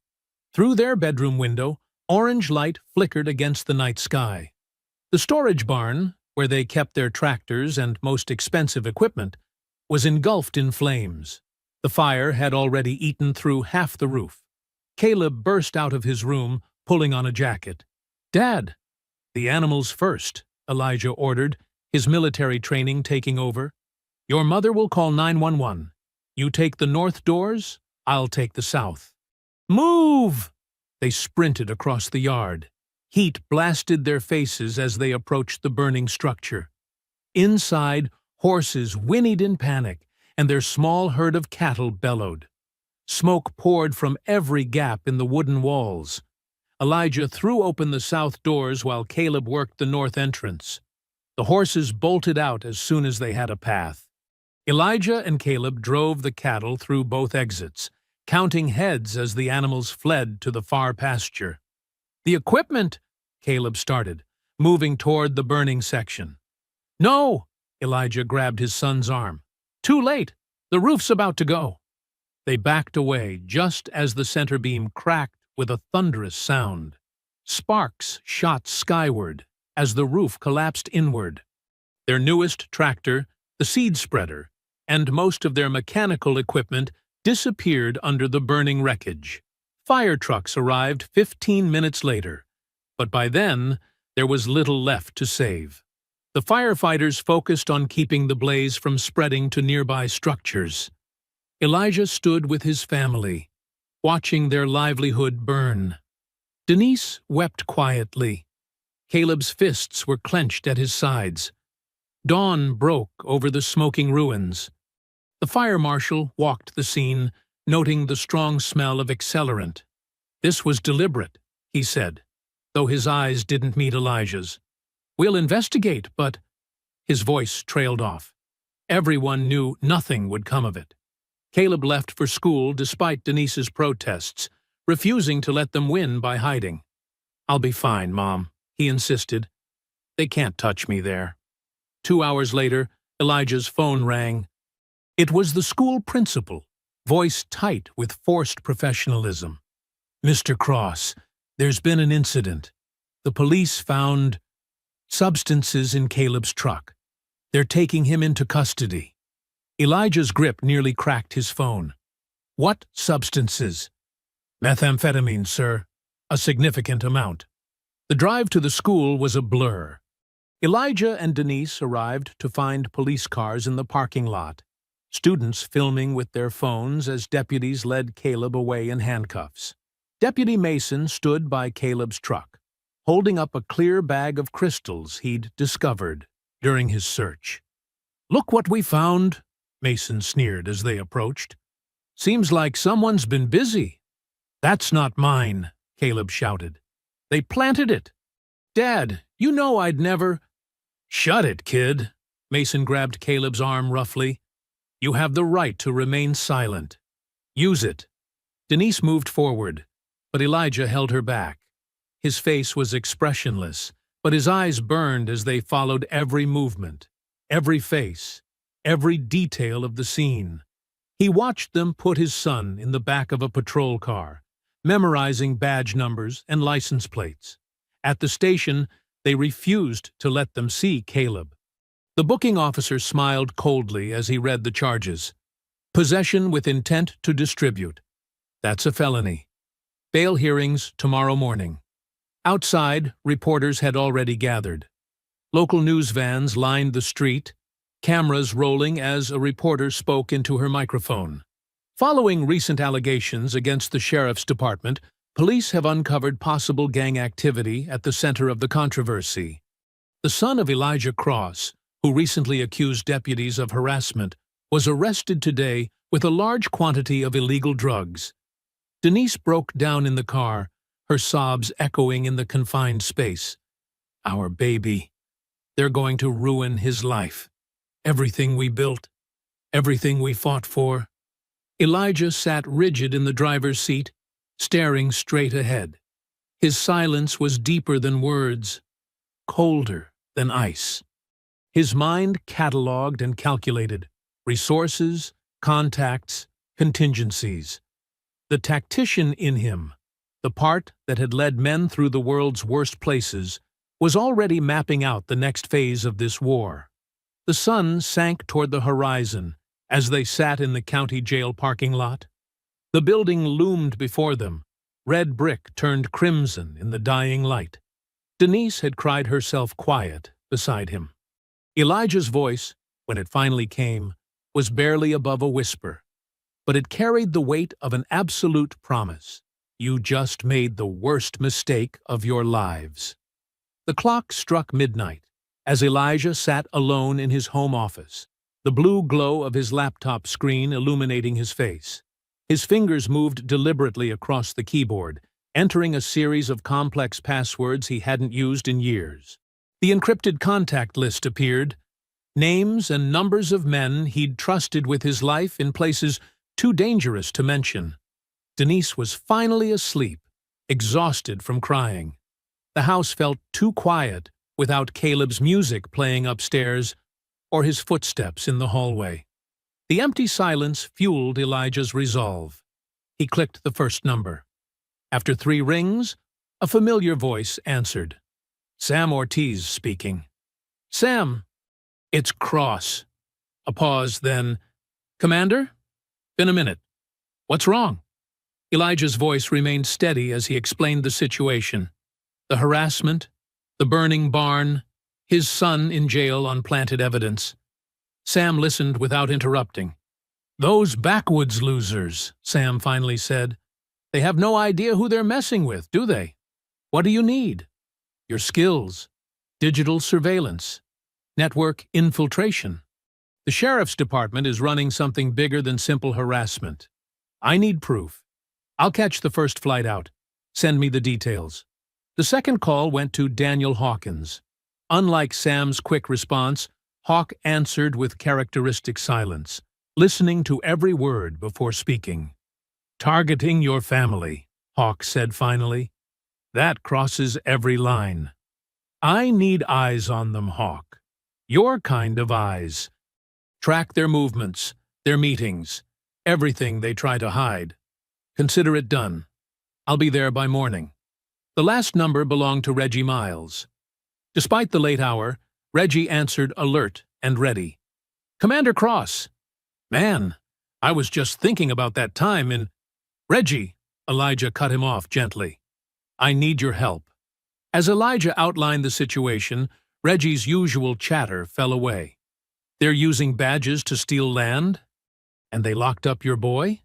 Through their bedroom window, orange light flickered against the night sky. The storage barn, where they kept their tractors and most expensive equipment, was engulfed in flames. The fire had already eaten through half the roof. Caleb burst out of his room, pulling on a jacket. "Dad!" "The animals first," Elijah ordered, his military training taking over. "Your mother will call 911. You take the north doors, I'll take the south." "Move!" They sprinted across the yard. Heat blasted their faces as they approached the burning structure. Inside, horses whinnied in panic, and their small herd of cattle bellowed. Smoke poured from every gap in the wooden walls. Elijah threw open the south doors while Caleb worked the north entrance. The horses bolted out as soon as they had a path. Elijah and Caleb drove the cattle through both exits, counting heads as the animals fled to the far pasture. "The equipment," Caleb started, moving toward the burning section. "No!" Elijah grabbed his son's arm. "Too late! The roof's about to go!" They backed away just as the center beam cracked with a thunderous sound. Sparks shot skyward as the roof collapsed inward. Their newest tractor, the seed spreader, and most of their mechanical equipment disappeared under the burning wreckage. Fire trucks arrived 15 minutes later, but by then there was little left to save. The firefighters focused on keeping the blaze from spreading to nearby structures. Elijah stood with his family, watching their livelihood burn. Denise wept quietly. Caleb's fists were clenched at his sides. Dawn broke over the smoking ruins. The fire marshal walked the scene, noting the strong smell of accelerant. "This was deliberate," he said, though his eyes didn't meet Elijah's. "We'll investigate, but—" His voice trailed off. Everyone knew nothing would come of it. Caleb left for school despite Denise's protests, refusing to let them win by hiding. "I'll be fine, Mom," he insisted. "They can't touch me there." 2 hours later, Elijah's phone rang. It was the school principal, voice tight with forced professionalism. "Mr. Cross, there's been an incident. The police found substances in Caleb's truck. They're taking him into custody." Elijah's grip nearly cracked his phone. "What substances?" "Methamphetamine, sir. A significant amount." The drive to the school was a blur. Elijah and Denise arrived to find police cars in the parking lot, students filming with their phones as deputies led Caleb away in handcuffs. Deputy Mason stood by Caleb's truck, holding up a clear bag of crystals he'd discovered during his search. "Look what we found," Mason sneered as they approached. "Seems like someone's been busy." "That's not mine," Caleb shouted. "They planted it." "Dad, you know I'd never—" "Shut it, kid." Mason grabbed Caleb's arm roughly. "You have the right to remain silent. Use it." Denise moved forward, but Elijah held her back. His face was expressionless, but his eyes burned as they followed every movement, every face, every detail of the scene. He watched them put his son in the back of a patrol car, memorizing badge numbers and license plates. At the station, they refused to let them see Caleb. The booking officer smiled coldly as he read the charges. "Possession with intent to distribute. That's a felony. Bail hearings tomorrow morning." Outside, reporters had already gathered. Local news vans lined the street, cameras rolling as a reporter spoke into her microphone. Following recent allegations against the sheriff's department, police have uncovered possible gang activity at the center of the controversy. The son of Elijah Cross, who recently accused deputies of harassment, was arrested today with a large quantity of illegal drugs. Denise broke down in the car, her sobs echoing in the confined space. "Our baby. They're going to ruin his life. Everything we built. Everything we fought for." Elijah sat rigid in the driver's seat, staring straight ahead. His silence was deeper than words, colder than ice. His mind catalogued and calculated resources, contacts, contingencies. The tactician in him, the part that had led men through the world's worst places, was already mapping out the next phase of this war. The sun sank toward the horizon as they sat in the county jail parking lot. The building loomed before them, red brick turned crimson in the dying light. Denise had cried herself quiet beside him. Elijah's voice, when it finally came, was barely above a whisper, but it carried the weight of an absolute promise. "You just made the worst mistake of your lives." The clock struck midnight as Elijah sat alone in his home office. the blue glow of his laptop screen illuminating his face. His fingers moved deliberately across the keyboard, entering a series of complex passwords he hadn't used in years. The encrypted contact list appeared, names and numbers of men he'd trusted with his life in places too dangerous to mention. Denise was finally asleep, exhausted from crying. The house felt too quiet without Caleb's music playing upstairs or his footsteps in the hallway. The empty silence fueled Elijah's resolve. He clicked the first number. After 3 rings, a familiar voice answered. Sam Ortiz speaking. Sam, it's Cross. A pause, then, Commander? Been a minute. What's wrong? Elijah's voice remained steady as he explained the situation. The harassment, the burning barn, his son in jail on planted evidence. Sam listened without interrupting. Those backwoods losers, Sam finally said. They have no idea who they're messing with, do they? What do you need? Your skills, digital surveillance, network infiltration. The sheriff's department is running something bigger than simple harassment. I need proof. I'll catch the first flight out. Send me the details. The second call went to Daniel Hawkins. Unlike Sam's quick response, Hawk answered with characteristic silence, listening to every word before speaking. Targeting your family, Hawk said finally. That crosses every line. I need eyes on them, Hawk. Your kind of eyes. Track their movements, their meetings, everything they try to hide. Consider it done. I'll be there by morning. The last number belonged to Reggie Miles. Despite the late hour, Reggie answered alert and ready. Commander Cross. Man, I was just thinking about that time in... Reggie, Elijah cut him off gently. I need your help. As Elijah outlined the situation, Reggie's usual chatter fell away. They're using badges to steal land? And they locked up your boy?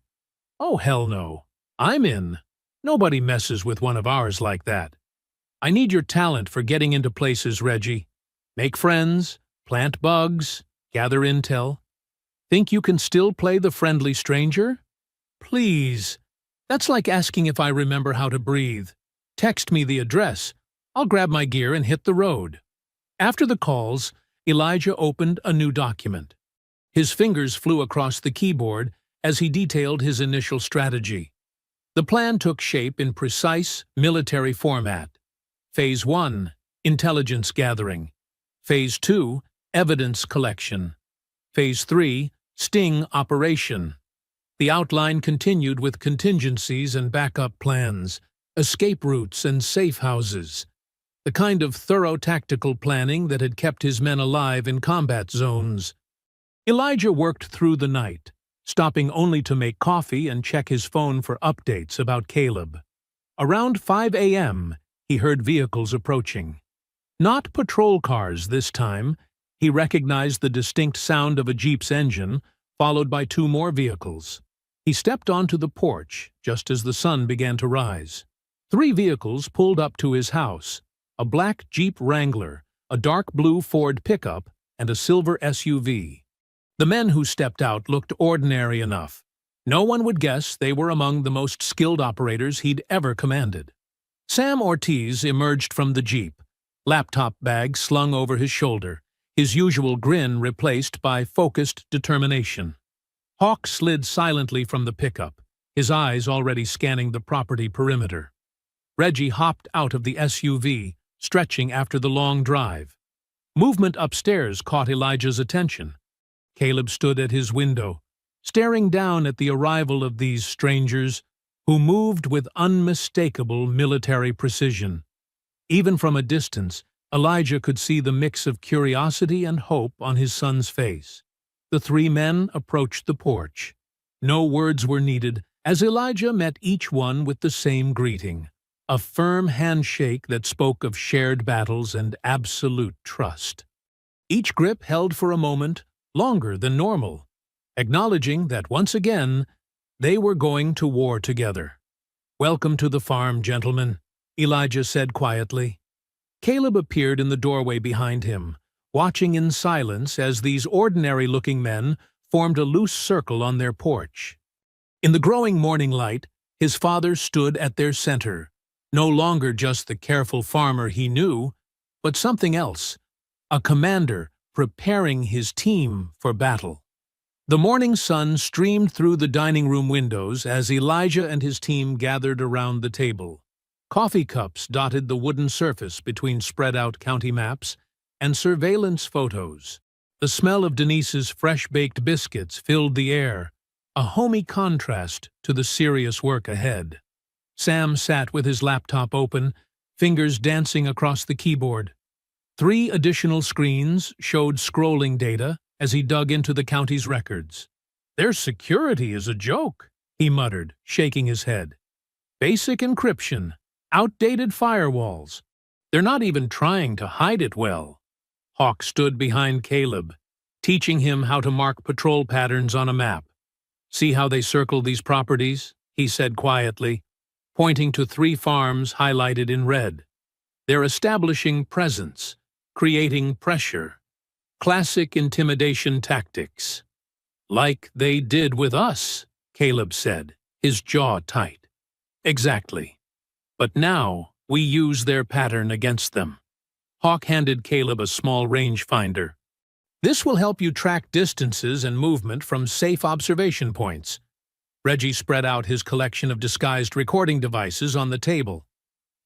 Oh, hell no. I'm in. Nobody messes with one of ours like that. I need your talent for getting into places, Reggie. Make friends, plant bugs, gather intel. Think you can still play the friendly stranger? Please. That's like asking if I remember how to breathe. Text me the address. I'll grab my gear and hit the road. After the calls, Elijah opened a new document. His fingers flew across the keyboard as he detailed his initial strategy. The plan took shape in precise military format. Phase 1, intelligence gathering. Phase 2, evidence collection. Phase 3, sting operation. The outline continued with contingencies and backup plans, escape routes and safe houses, the kind of thorough tactical planning that had kept his men alive in combat zones. Elijah worked through the night, stopping only to make coffee and check his phone for updates about Caleb. Around 5 a.m., he heard vehicles approaching. Not patrol cars this time. He recognized the distinct sound of a Jeep's engine, followed by 2 more vehicles. He stepped onto the porch just as the sun began to rise. 3 vehicles pulled up to his house, a black Jeep Wrangler, a dark blue Ford pickup, and a silver SUV. The men who stepped out looked ordinary enough. No one would guess they were among the most skilled operators he'd ever commanded. Sam Ortiz emerged from the Jeep, laptop bag slung over his shoulder, his usual grin replaced by focused determination. Hawk slid silently from the pickup, his eyes already scanning the property perimeter. Reggie hopped out of the SUV, stretching after the long drive. Movement upstairs caught Elijah's attention. Caleb stood at his window, staring down at the arrival of these strangers who moved with unmistakable military precision. Even from a distance, Elijah could see the mix of curiosity and hope on his son's face. The 3 men approached the porch. No words were needed, as Elijah met each one with the same greeting, a firm handshake that spoke of shared battles and absolute trust. Each grip held for a moment, longer than normal, acknowledging that once again they were going to war together. Welcome to the farm, gentlemen, Elijah said quietly. Caleb appeared in the doorway behind him, watching in silence as these ordinary-looking men formed a loose circle on their porch. In the growing morning light, his father stood at their center, no longer just the careful farmer he knew, but something else, a commander preparing his team for battle. The morning sun streamed through the dining room windows as Elijah and his team gathered around the table. Coffee cups dotted the wooden surface between spread-out county maps and surveillance photos. The smell of Denise's fresh-baked biscuits filled the air, a homey contrast to the serious work ahead. Sam sat with his laptop open, fingers dancing across the keyboard. 3 additional screens showed scrolling data as he dug into the county's records. "Their security is a joke," he muttered, shaking his head. "Basic encryption, outdated firewalls. They're not even trying to hide it well." Hawk stood behind Caleb, teaching him how to mark patrol patterns on a map. "See how they circle these properties?" he said quietly, pointing to 3 farms highlighted in red. "They're establishing presence, creating pressure. Classic intimidation tactics." "Like they did with us," Caleb said, his jaw tight. "Exactly. But now we use their pattern against them." Hawk handed Caleb a small rangefinder. "This will help you track distances and movement from safe observation points." Reggie spread out his collection of disguised recording devices on the table.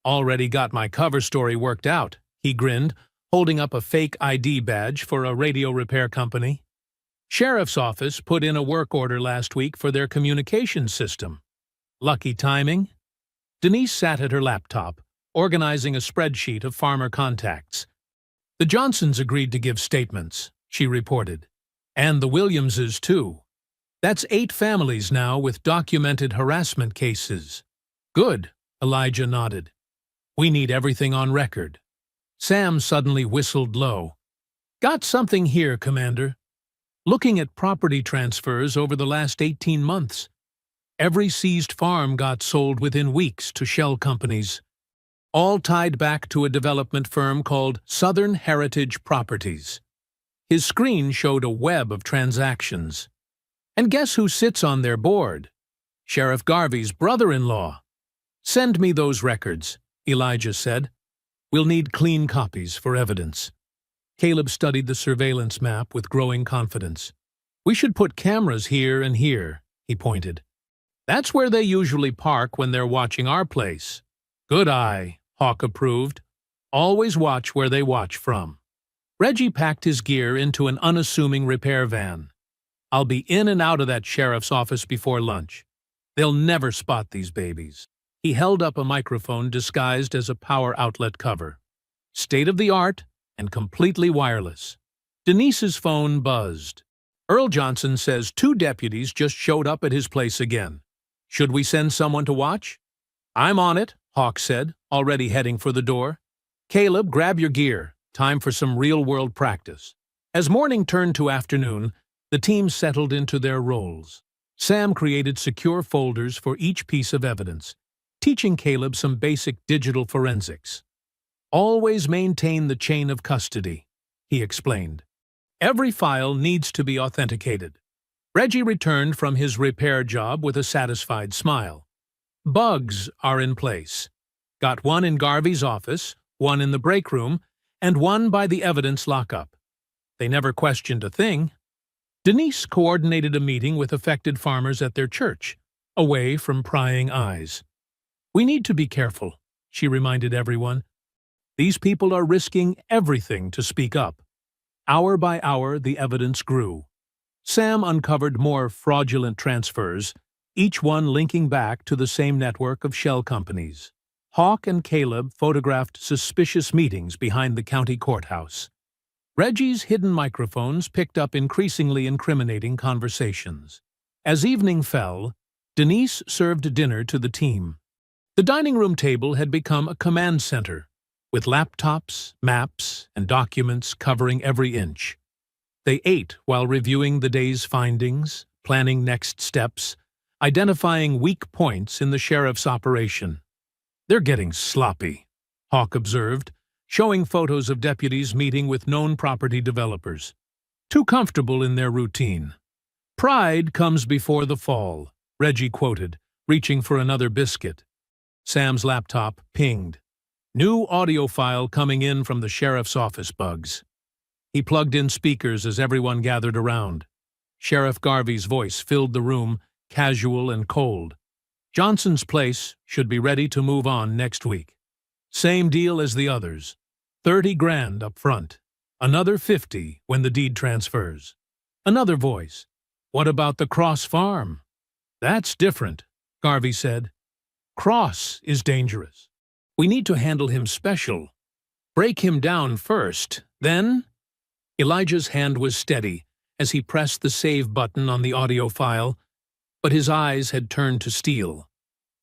"Already got my cover story worked out," he grinned, holding up a fake ID badge for a radio repair company. "Sheriff's office put in a work order last week for their communications system. Lucky timing." Denise sat at her laptop, organizing a spreadsheet of farmer contacts. "The Johnsons agreed to give statements," she reported. "And the Williamses, too. That's 8 families now with documented harassment cases." "Good," Elijah nodded. "We need everything on record." Sam suddenly whistled low. "Got something here, Commander. Looking at property transfers over the last 18 months. Every seized farm got sold within weeks to shell companies, all tied back to a development firm called Southern Heritage Properties." His screen showed a web of transactions. "And guess who sits on their board? Sheriff Garvey's brother-in-law." "Send me those records," Elijah said. "We'll need clean copies for evidence." Caleb studied the surveillance map with growing confidence. "We should put cameras here and here," he pointed. "That's where they usually park when they're watching our place." "Good eye," Hawk approved. "Always watch where they watch from." Reggie packed his gear into an unassuming repair van. "I'll be in and out of that sheriff's office before lunch. They'll never spot these babies." He held up a microphone disguised as a power outlet cover. State-of-the-art and completely wireless. Denise's phone buzzed. "Earl Johnson says 2 deputies just showed up at his place again. Should we send someone to watch?" "I'm on it," Hawk said, already heading for the door. "Caleb, grab your gear. Time for some real-world practice." As morning turned to afternoon, the team settled into their roles. Sam created secure folders for each piece of evidence, teaching Caleb some basic digital forensics. "Always maintain the chain of custody," he explained. "Every file needs to be authenticated." Reggie returned from his repair job with a satisfied smile. "Bugs are in place. Got one in Garvey's office, one in the break room, and one by the evidence lockup. They never questioned a thing." Denise coordinated a meeting with affected farmers at their church, away from prying eyes. "We need to be careful," she reminded everyone. "These people are risking everything to speak up." Hour by hour, the evidence grew. Sam uncovered more fraudulent transfers, each one linking back to the same network of shell companies. Hawk and Caleb photographed suspicious meetings behind the county courthouse. Reggie's hidden microphones picked up increasingly incriminating conversations. As evening fell, Denise served dinner to the team. The dining room table had become a command center, with laptops, maps, and documents covering every inch. They ate while reviewing the day's findings, planning next steps, identifying weak points in the sheriff's operation. "They're getting sloppy," Hawk observed, showing photos of deputies meeting with known property developers. Too comfortable in their routine. "Pride comes before the fall," Reggie quoted, reaching for another biscuit. Sam's laptop pinged. New audio file coming in from the sheriff's office. Bugs. He plugged in speakers as everyone gathered around. Sheriff Garvey's voice filled the room, casual and cold. "Johnson's place should be ready to move on next week. Same deal as the others. 30 grand up front. Another 50 when the deed transfers." Another voice. "What about the Cross farm?" "That's different," Garvey said. "Cross is dangerous. We need to handle him special. Break him down first, then—" Elijah's hand was steady as he pressed the save button on the audio file, but his eyes had turned to steel.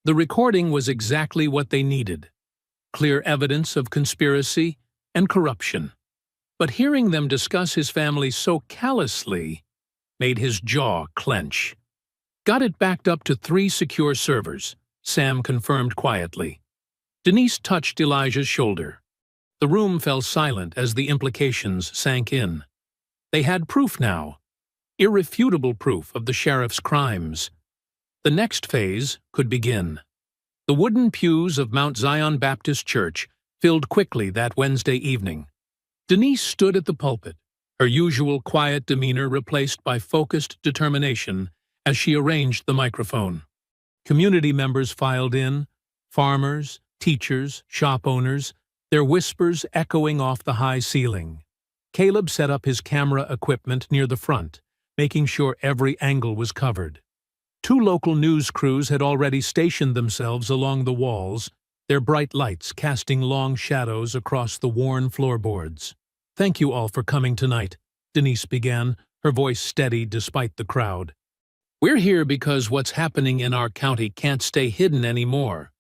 The recording was exactly what they needed. Clear evidence of conspiracy and corruption. But hearing them discuss his family so callously made his jaw clench. "Got it backed up to 3 secure servers," Sam confirmed quietly. Denise touched Elijah's shoulder. The room fell silent as the implications sank in. They had proof now. Irrefutable proof of the sheriff's crimes. The next phase could begin. The wooden pews of Mount Zion Baptist Church filled quickly that Wednesday evening. Denise stood at the pulpit, her usual quiet demeanor replaced by focused determination as she arranged the microphone. Community members filed in, farmers, teachers, shop owners, their whispers echoing off the high ceiling. Caleb set up his camera equipment near the front, making sure every angle was covered. 2 local news crews had already stationed themselves along the walls, their bright lights casting long shadows across the worn floorboards. "Thank you all for coming tonight," Denise began, her voice steady despite the crowd. "We're here because what's happening in our county can't stay hidden anymore.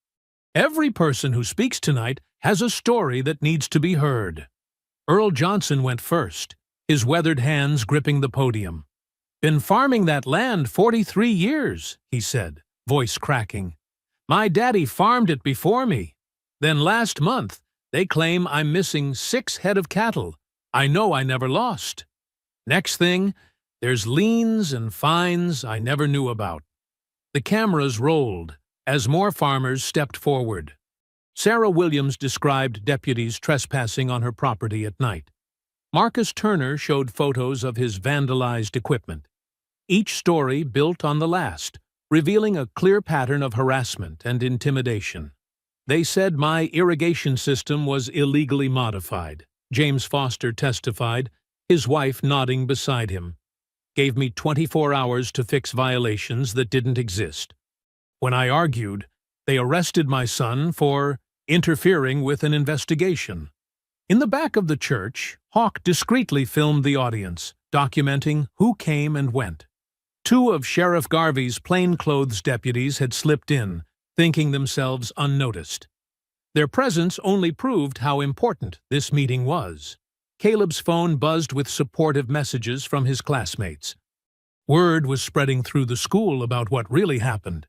Every person who speaks tonight has a story that needs to be heard." Earl Johnson went first, his weathered hands gripping the podium. "Been farming that land 43 years, he said, voice cracking. "My daddy farmed it before me. Then last month, they claim I'm missing 6 head of cattle. I know I never lost. Next thing, there's liens and fines I never knew about." The cameras rolled as more farmers stepped forward. Sarah Williams described deputies trespassing on her property at night. Marcus Turner showed photos of his vandalized equipment. Each story built on the last, revealing a clear pattern of harassment and intimidation. "They said my irrigation system was illegally modified," James Foster testified, his wife nodding beside him. "Gave me 24 hours to fix violations that didn't exist. When I argued, they arrested my son for interfering with an investigation." In the back of the church, Hawk discreetly filmed the audience, documenting who came and went. 2 of Sheriff Garvey's plainclothes deputies had slipped in, thinking themselves unnoticed. Their presence only proved how important this meeting was. Caleb's phone buzzed with supportive messages from his classmates. Word was spreading through the school about what really happened.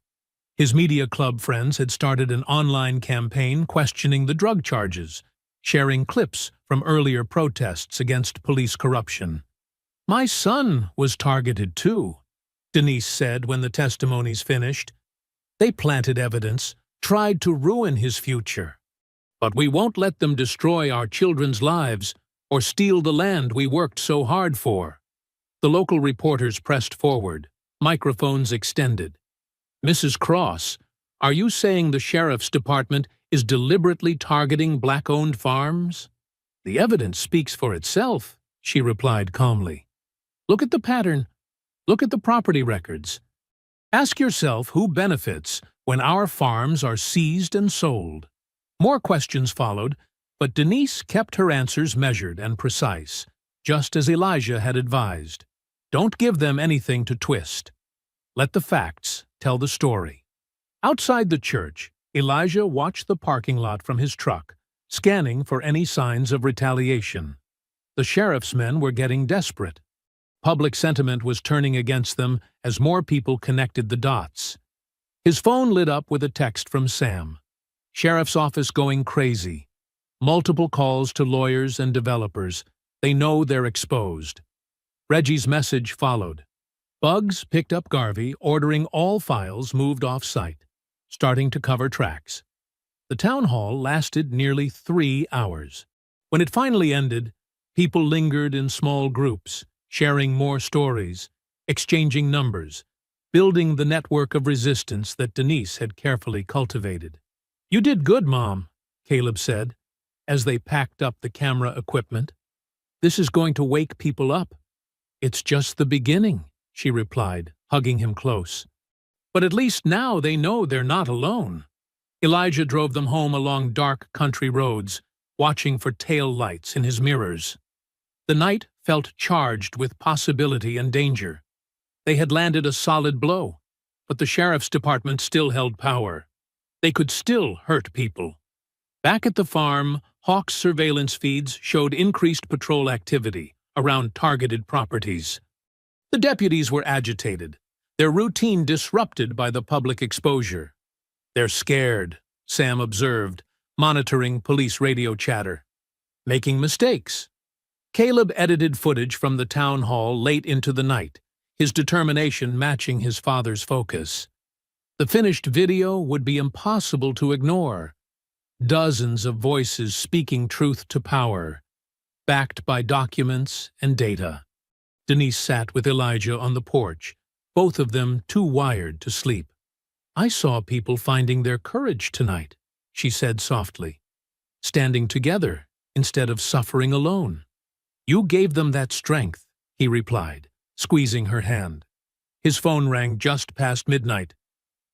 His media club friends had started an online campaign questioning the drug charges, sharing clips from earlier protests against police corruption. "My son was targeted too," Denise said when the testimonies finished. "They planted evidence, tried to ruin his future. But we won't let them destroy our children's lives or steal the land we worked so hard for." The local reporters pressed forward, microphones extended. "Mrs. Cross, are you saying the sheriff's department is deliberately targeting black-owned farms?" "The evidence speaks for itself," she replied calmly. "Look at the pattern. Look at the property records. Ask yourself who benefits when our farms are seized and sold." More questions followed, but Denise kept her answers measured and precise, just as Elijah had advised. Don't give them anything to twist. Let the facts tell the story. Outside the church, Elijah watched the parking lot from his truck, scanning for any signs of retaliation. The sheriff's men were getting desperate. Public sentiment was turning against them as more people connected the dots. His phone lit up with a text from Sam. "Sheriff's office going crazy. Multiple calls to lawyers and developers. They know they're exposed. Reggie's message followed. Bugs picked up Garvey, ordering all files moved off-site, starting to cover tracks. The town hall lasted nearly 3 hours. When it finally ended, people lingered in small groups, sharing more stories, exchanging numbers, building the network of resistance that Denise had carefully cultivated. "You did good, Mom," Caleb said, as they packed up the camera equipment. "This is going to wake people up." "It's just the beginning," she replied, hugging him close. "But at least now they know they're not alone." Elijah drove them home along dark country roads, watching for tail lights in his mirrors. The night felt charged with possibility and danger. They had landed a solid blow, but the sheriff's department still held power. They could still hurt people. Back at the farm, Hawk's surveillance feeds showed increased patrol activity around targeted properties. The deputies were agitated, their routine disrupted by the public exposure. "They're scared," Sam observed, monitoring police radio chatter. "Making mistakes." Caleb edited footage from the town hall late into the night, his determination matching his father's focus. The finished video would be impossible to ignore. Dozens of voices speaking truth to power, backed by documents and data. Denise sat with Elijah on the porch, both of them too wired to sleep. "I saw people finding their courage tonight," she said softly. "Standing together instead of suffering alone." "You gave them that strength," he replied, squeezing her hand. His phone rang just past midnight.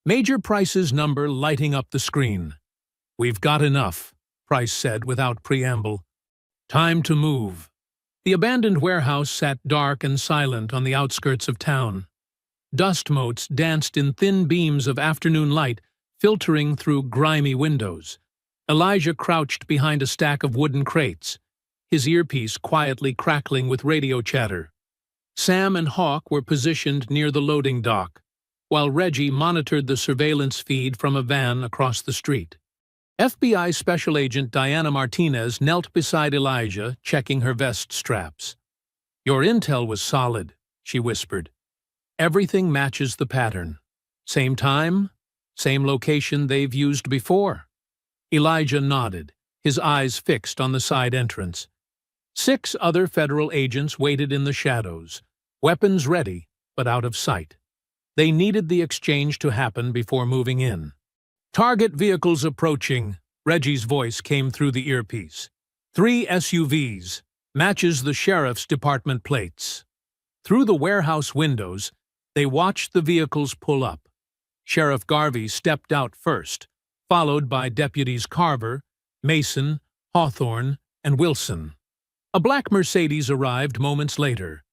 Major Price's number lighting up the screen. "We've got enough," Price said without preamble. "Time to move." The abandoned warehouse sat dark and silent on the outskirts of town. Dust motes danced in thin beams of afternoon light, filtering through grimy windows. Elijah crouched behind a stack of wooden crates, his earpiece quietly crackling with radio chatter. Sam and Hawk were positioned near the loading dock, while Reggie monitored the surveillance feed from a van across the street. FBI Special Agent Diana Martinez knelt beside Elijah, checking her vest straps. "Your intel was solid," she whispered. "Everything matches the pattern. Same time, same location they've used before." Elijah nodded, his eyes fixed on the side entrance. 6 other federal agents waited in the shadows, weapons ready, but out of sight. They needed the exchange to happen before moving in. "Target vehicles approaching," Reggie's voice came through the earpiece. 3 SUVs, matches the sheriff's department plates. Through the warehouse windows, they watched the vehicles pull up. Sheriff Garvey stepped out first, followed by Deputies Carver, Mason, Hawthorne, and Wilson. A black Mercedes arrived moments later.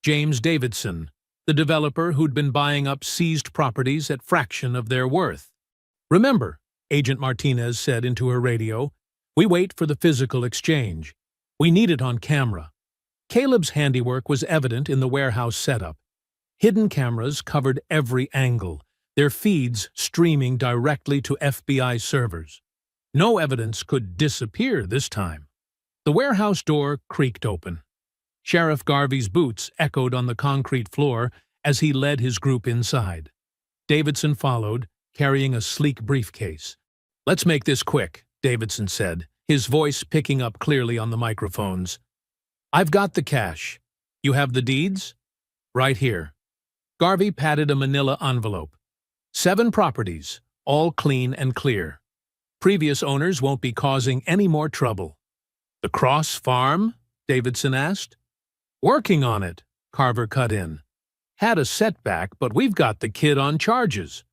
James Davidson, the developer who'd been buying up seized properties at fraction of their worth. "Remember," Agent Martinez said into her radio, "we wait for the physical exchange. We need it on camera." Caleb's handiwork was evident in the warehouse setup. Hidden cameras covered every angle, their feeds streaming directly to FBI servers. No evidence could disappear this time. The warehouse door creaked open. Sheriff Garvey's boots echoed on the concrete floor as he led his group inside. Davidson followed, carrying a sleek briefcase. "Let's make this quick," Davidson said, his voice picking up clearly on the microphones. "I've got the cash. You have the deeds?" "Right here." Garvey patted a manila envelope. 7 properties, all clean and clear. Previous owners won't be causing any more trouble. "The Cross Farm?" Davidson asked. "Working on it," Carver cut in. "Had a setback, but we've got the kid on charges.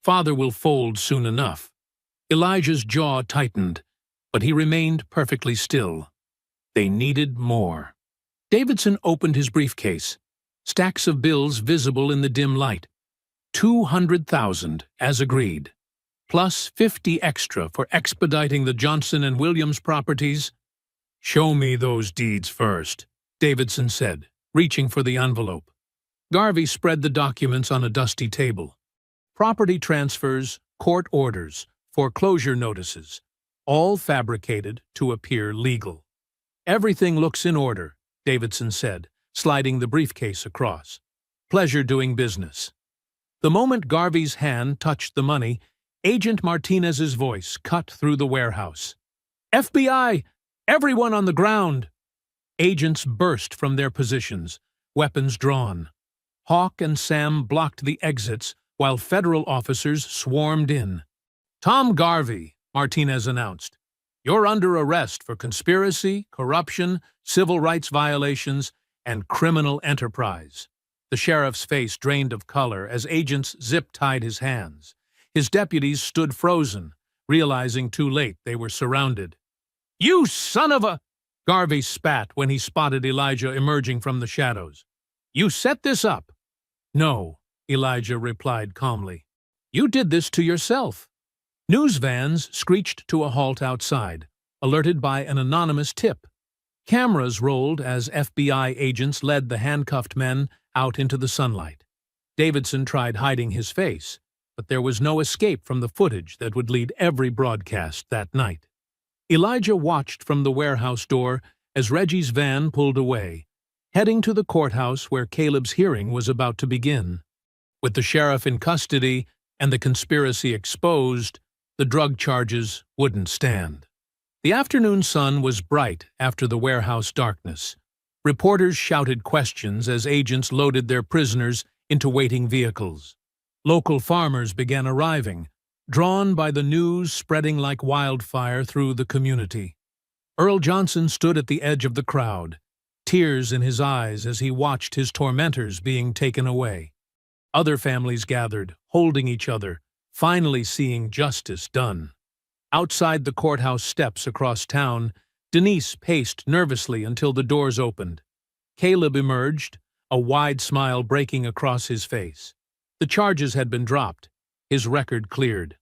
Father will fold soon enough." Elijah's jaw tightened, but he remained perfectly still. They needed more. Davidson opened his briefcase, stacks of bills visible in the dim light. 200,000, as agreed, plus 50 extra for expediting the Johnson and Williams properties. "Show me those deeds first," Davidson said, reaching for the envelope. Garvey spread the documents on a dusty table. Property transfers, court orders, foreclosure notices. all fabricated to appear legal. "Everything looks in order," Davidson said, sliding the briefcase across. "Pleasure doing business." The moment Garvey's hand touched the money, Agent Martinez's voice cut through the warehouse. "FBI! Everyone on the ground!" Agents burst from their positions, weapons drawn. Hawk and Sam blocked the exits while federal officers swarmed in. "Tom Garvey," Martinez announced, "you're under arrest for conspiracy, corruption, civil rights violations, and criminal enterprise." The sheriff's face drained of color as agents zip-tied his hands. His deputies stood frozen, realizing too late they were surrounded. "You son of a—" Garvey spat when he spotted Elijah emerging from the shadows. "You set this up?" "No," Elijah replied calmly. "You did this to yourself." News vans screeched to a halt outside, alerted by an anonymous tip. Cameras rolled as FBI agents led the handcuffed men out into the sunlight. Davidson tried hiding his face, but there was no escape from the footage that would lead every broadcast that night. Elijah watched from the warehouse door as Reggie's van pulled away, heading to the courthouse where Caleb's hearing was about to begin. With the sheriff in custody and the conspiracy exposed, the drug charges wouldn't stand. The afternoon sun was bright after the warehouse darkness. Reporters shouted questions as agents loaded their prisoners into waiting vehicles. Local farmers began arriving, drawn by the news spreading like wildfire through the community. Earl Johnson stood at the edge of the crowd, tears in his eyes as he watched his tormentors being taken away. Other families gathered, holding each other, finally seeing justice done. Outside the courthouse steps across town, Denise paced nervously until the doors opened. Caleb emerged, a wide smile breaking across his face. The charges had been dropped, his record cleared.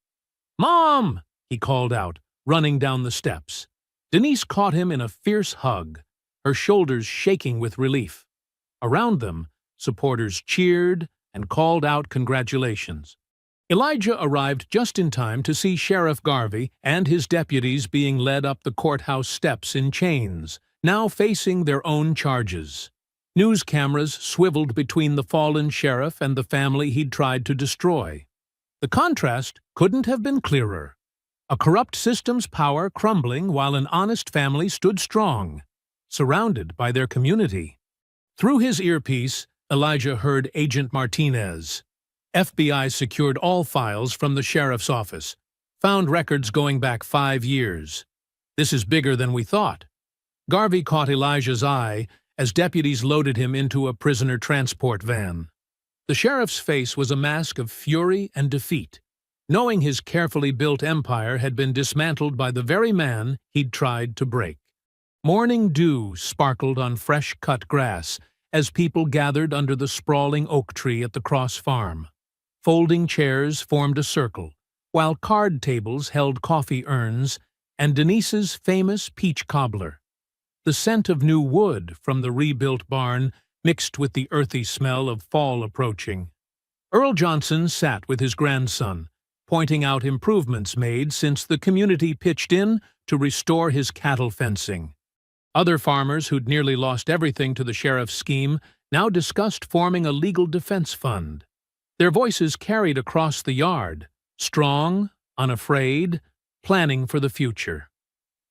"Mom!" he called out, running down the steps. Denise caught him in a fierce hug, her shoulders shaking with relief. Around them, supporters cheered and called out congratulations. Elijah arrived just in time to see Sheriff Garvey and his deputies being led up the courthouse steps in chains, now facing their own charges. News cameras swiveled between the fallen sheriff and the family he'd tried to destroy. The contrast couldn't have been clearer. A corrupt system's power crumbling while an honest family stood strong, surrounded by their community. Through his earpiece, Elijah heard Agent Martinez. "FBI secured all files from the sheriff's office, found records going back 5 years. This is bigger than we thought." Garvey caught Elijah's eye as deputies loaded him into a prisoner transport van. The sheriff's face was a mask of fury and defeat, knowing his carefully built empire had been dismantled by the very man he'd tried to break. Morning dew sparkled on fresh-cut grass as people gathered under the sprawling oak tree at the Cross Farm. Folding chairs formed a circle, while card tables held coffee urns and Denise's famous peach cobbler. The scent of new wood from the rebuilt barn mixed with the earthy smell of fall approaching. Earl Johnson sat with his grandson, pointing out improvements made since the community pitched in to restore his cattle fencing. Other farmers who'd nearly lost everything to the sheriff's scheme now discussed forming a legal defense fund. Their voices carried across the yard, strong, unafraid, planning for the future.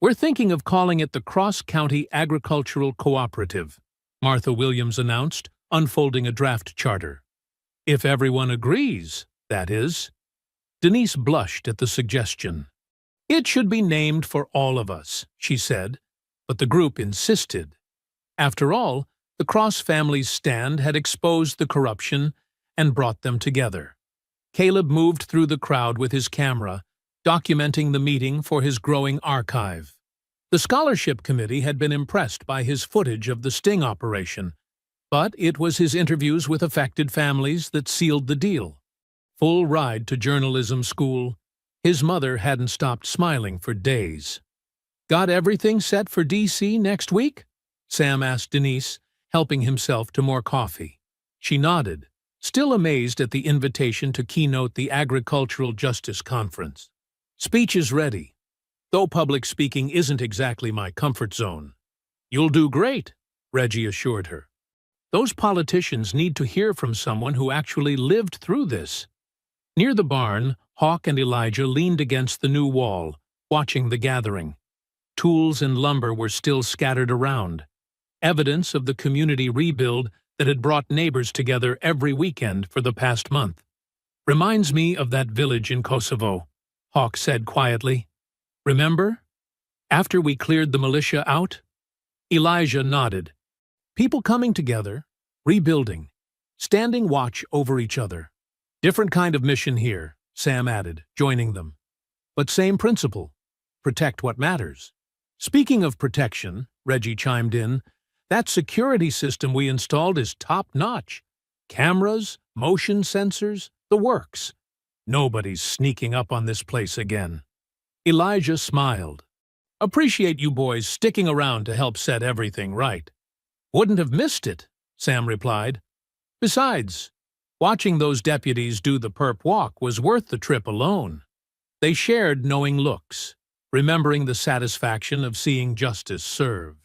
"We're thinking of calling it the Cross County Agricultural Cooperative," Martha Williams announced, unfolding a draft charter. "If everyone agrees, that is." Denise blushed at the suggestion. "It should be named for all of us," she said, but the group insisted. After all, the Cross family's stand had exposed the corruption and brought them together. Caleb moved through the crowd with his camera, documenting the meeting for his growing archive. The scholarship committee had been impressed by his footage of the sting operation, but it was his interviews with affected families that sealed the deal. Full ride to journalism school, his mother hadn't stopped smiling for days. "Got everything set for D.C. next week?" Sam asked Denise, helping himself to more coffee. She nodded, still amazed at the invitation to keynote the Agricultural Justice Conference. "Speech is ready. though public speaking isn't exactly my comfort zone. You'll do great, Reggie assured her. Those politicians need to hear from someone who actually lived through this. Near the barn, Hawk and Elijah leaned against the new wall, watching the gathering. Tools and lumber were still scattered around, evidence of the community rebuild that had brought neighbors together every weekend for the past month. Reminds me of that village in Kosovo, Hawk said quietly. Remember? After we cleared the militia out? Elijah nodded. People coming together, rebuilding, standing watch over each other. Different kind of mission here, Sam added, joining them. But same principle. Protect what matters. Speaking of protection, Reggie chimed in, that security system we installed is top-notch. Cameras, motion sensors, the works. Nobody's sneaking up on this place again. Elijah smiled. Appreciate you boys sticking around to help set everything right. Wouldn't have missed it, Sam replied. Besides, watching those deputies do the perp walk was worth the trip alone. They shared knowing looks, remembering the satisfaction of seeing justice served.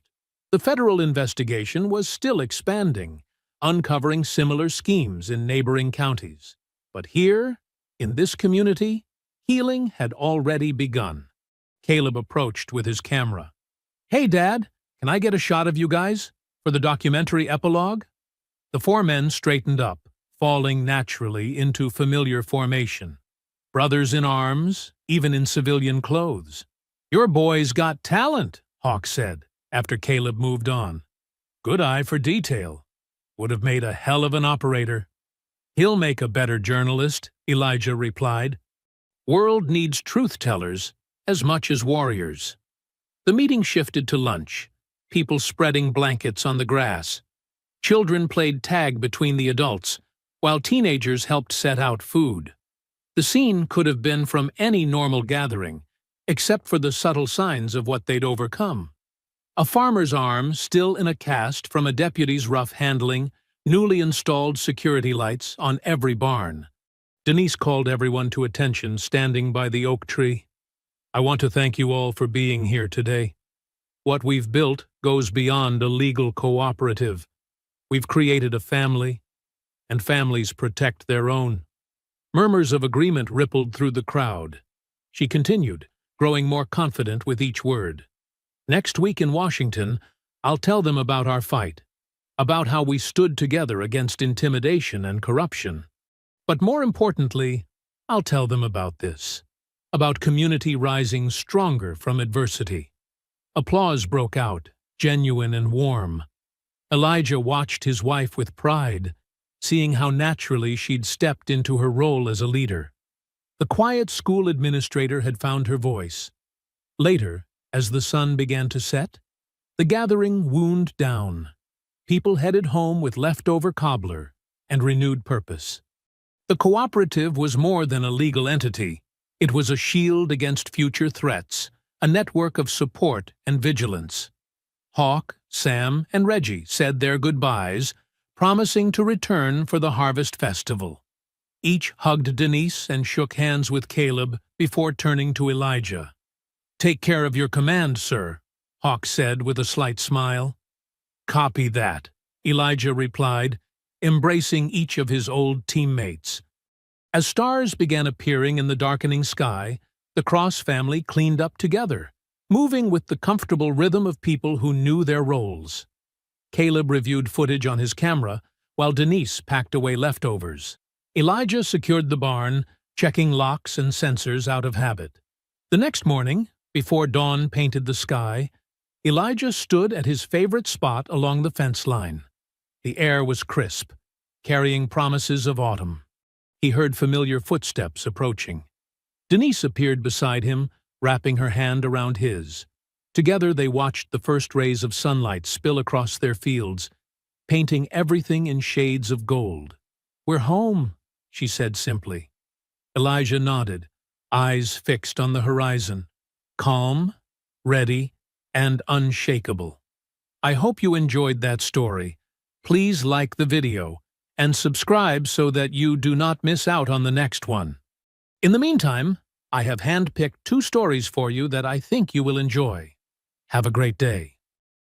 The federal investigation was still expanding, uncovering similar schemes in neighboring counties. But here, in this community, healing had already begun. Caleb approached with his camera. Hey, Dad, can I get a shot of you guys for the documentary epilogue? The four men straightened up, falling naturally into familiar formation. Brothers in arms, even in civilian clothes. Your boy's got talent, Hawk said, after Caleb moved on. Good eye for detail. Would have made a hell of an operator. He'll make a better journalist, Elijah replied. World needs truth-tellers as much as warriors. The meeting shifted to lunch, people spreading blankets on the grass. Children played tag between the adults, while teenagers helped set out food. The scene could have been from any normal gathering, except for the subtle signs of what they'd overcome. A farmer's arm still in a cast from a deputy's rough handling, newly installed security lights on every barn. Denise called everyone to attention standing by the oak tree. I want to thank you all for being here today. What we've built goes beyond a legal cooperative. We've created a family, and families protect their own. Murmurs of agreement rippled through the crowd. She continued, growing more confident with each word. Next week in Washington, I'll tell them about our fight, about how we stood together against intimidation and corruption. But more importantly, I'll tell them about this, about community rising stronger from adversity. Applause broke out, genuine and warm. Elijah watched his wife with pride, seeing how naturally she'd stepped into her role as a leader. The quiet school administrator had found her voice. Later, as the sun began to set, the gathering wound down. People headed home with leftover cobbler and renewed purpose. The cooperative was more than a legal entity. It was a shield against future threats, a network of support and vigilance. Hawk, Sam, and Reggie said their goodbyes, promising to return for the Harvest Festival. Each hugged Denise and shook hands with Caleb before turning to Elijah. Take care of your command, sir, Hawk said with a slight smile. Copy that, Elijah replied, embracing each of his old teammates. As stars began appearing in the darkening sky, the Cross family cleaned up together, moving with the comfortable rhythm of people who knew their roles. Caleb reviewed footage on his camera, while Denise packed away leftovers. Elijah secured the barn, checking locks and sensors out of habit. The next morning, before dawn painted the sky, Elijah stood at his favorite spot along the fence line. The air was crisp, carrying promises of autumn. He heard familiar footsteps approaching. Denise appeared beside him, wrapping her hand around his. Together they watched the first rays of sunlight spill across their fields, painting everything in shades of gold. "We're home," she said simply. Elijah nodded, eyes fixed on the horizon, calm, ready, and unshakable. I hope you enjoyed that story. Please like the video and subscribe so that you do not miss out on the next one. In the meantime, I have handpicked 2 stories for you that I think you will enjoy. Have a great day.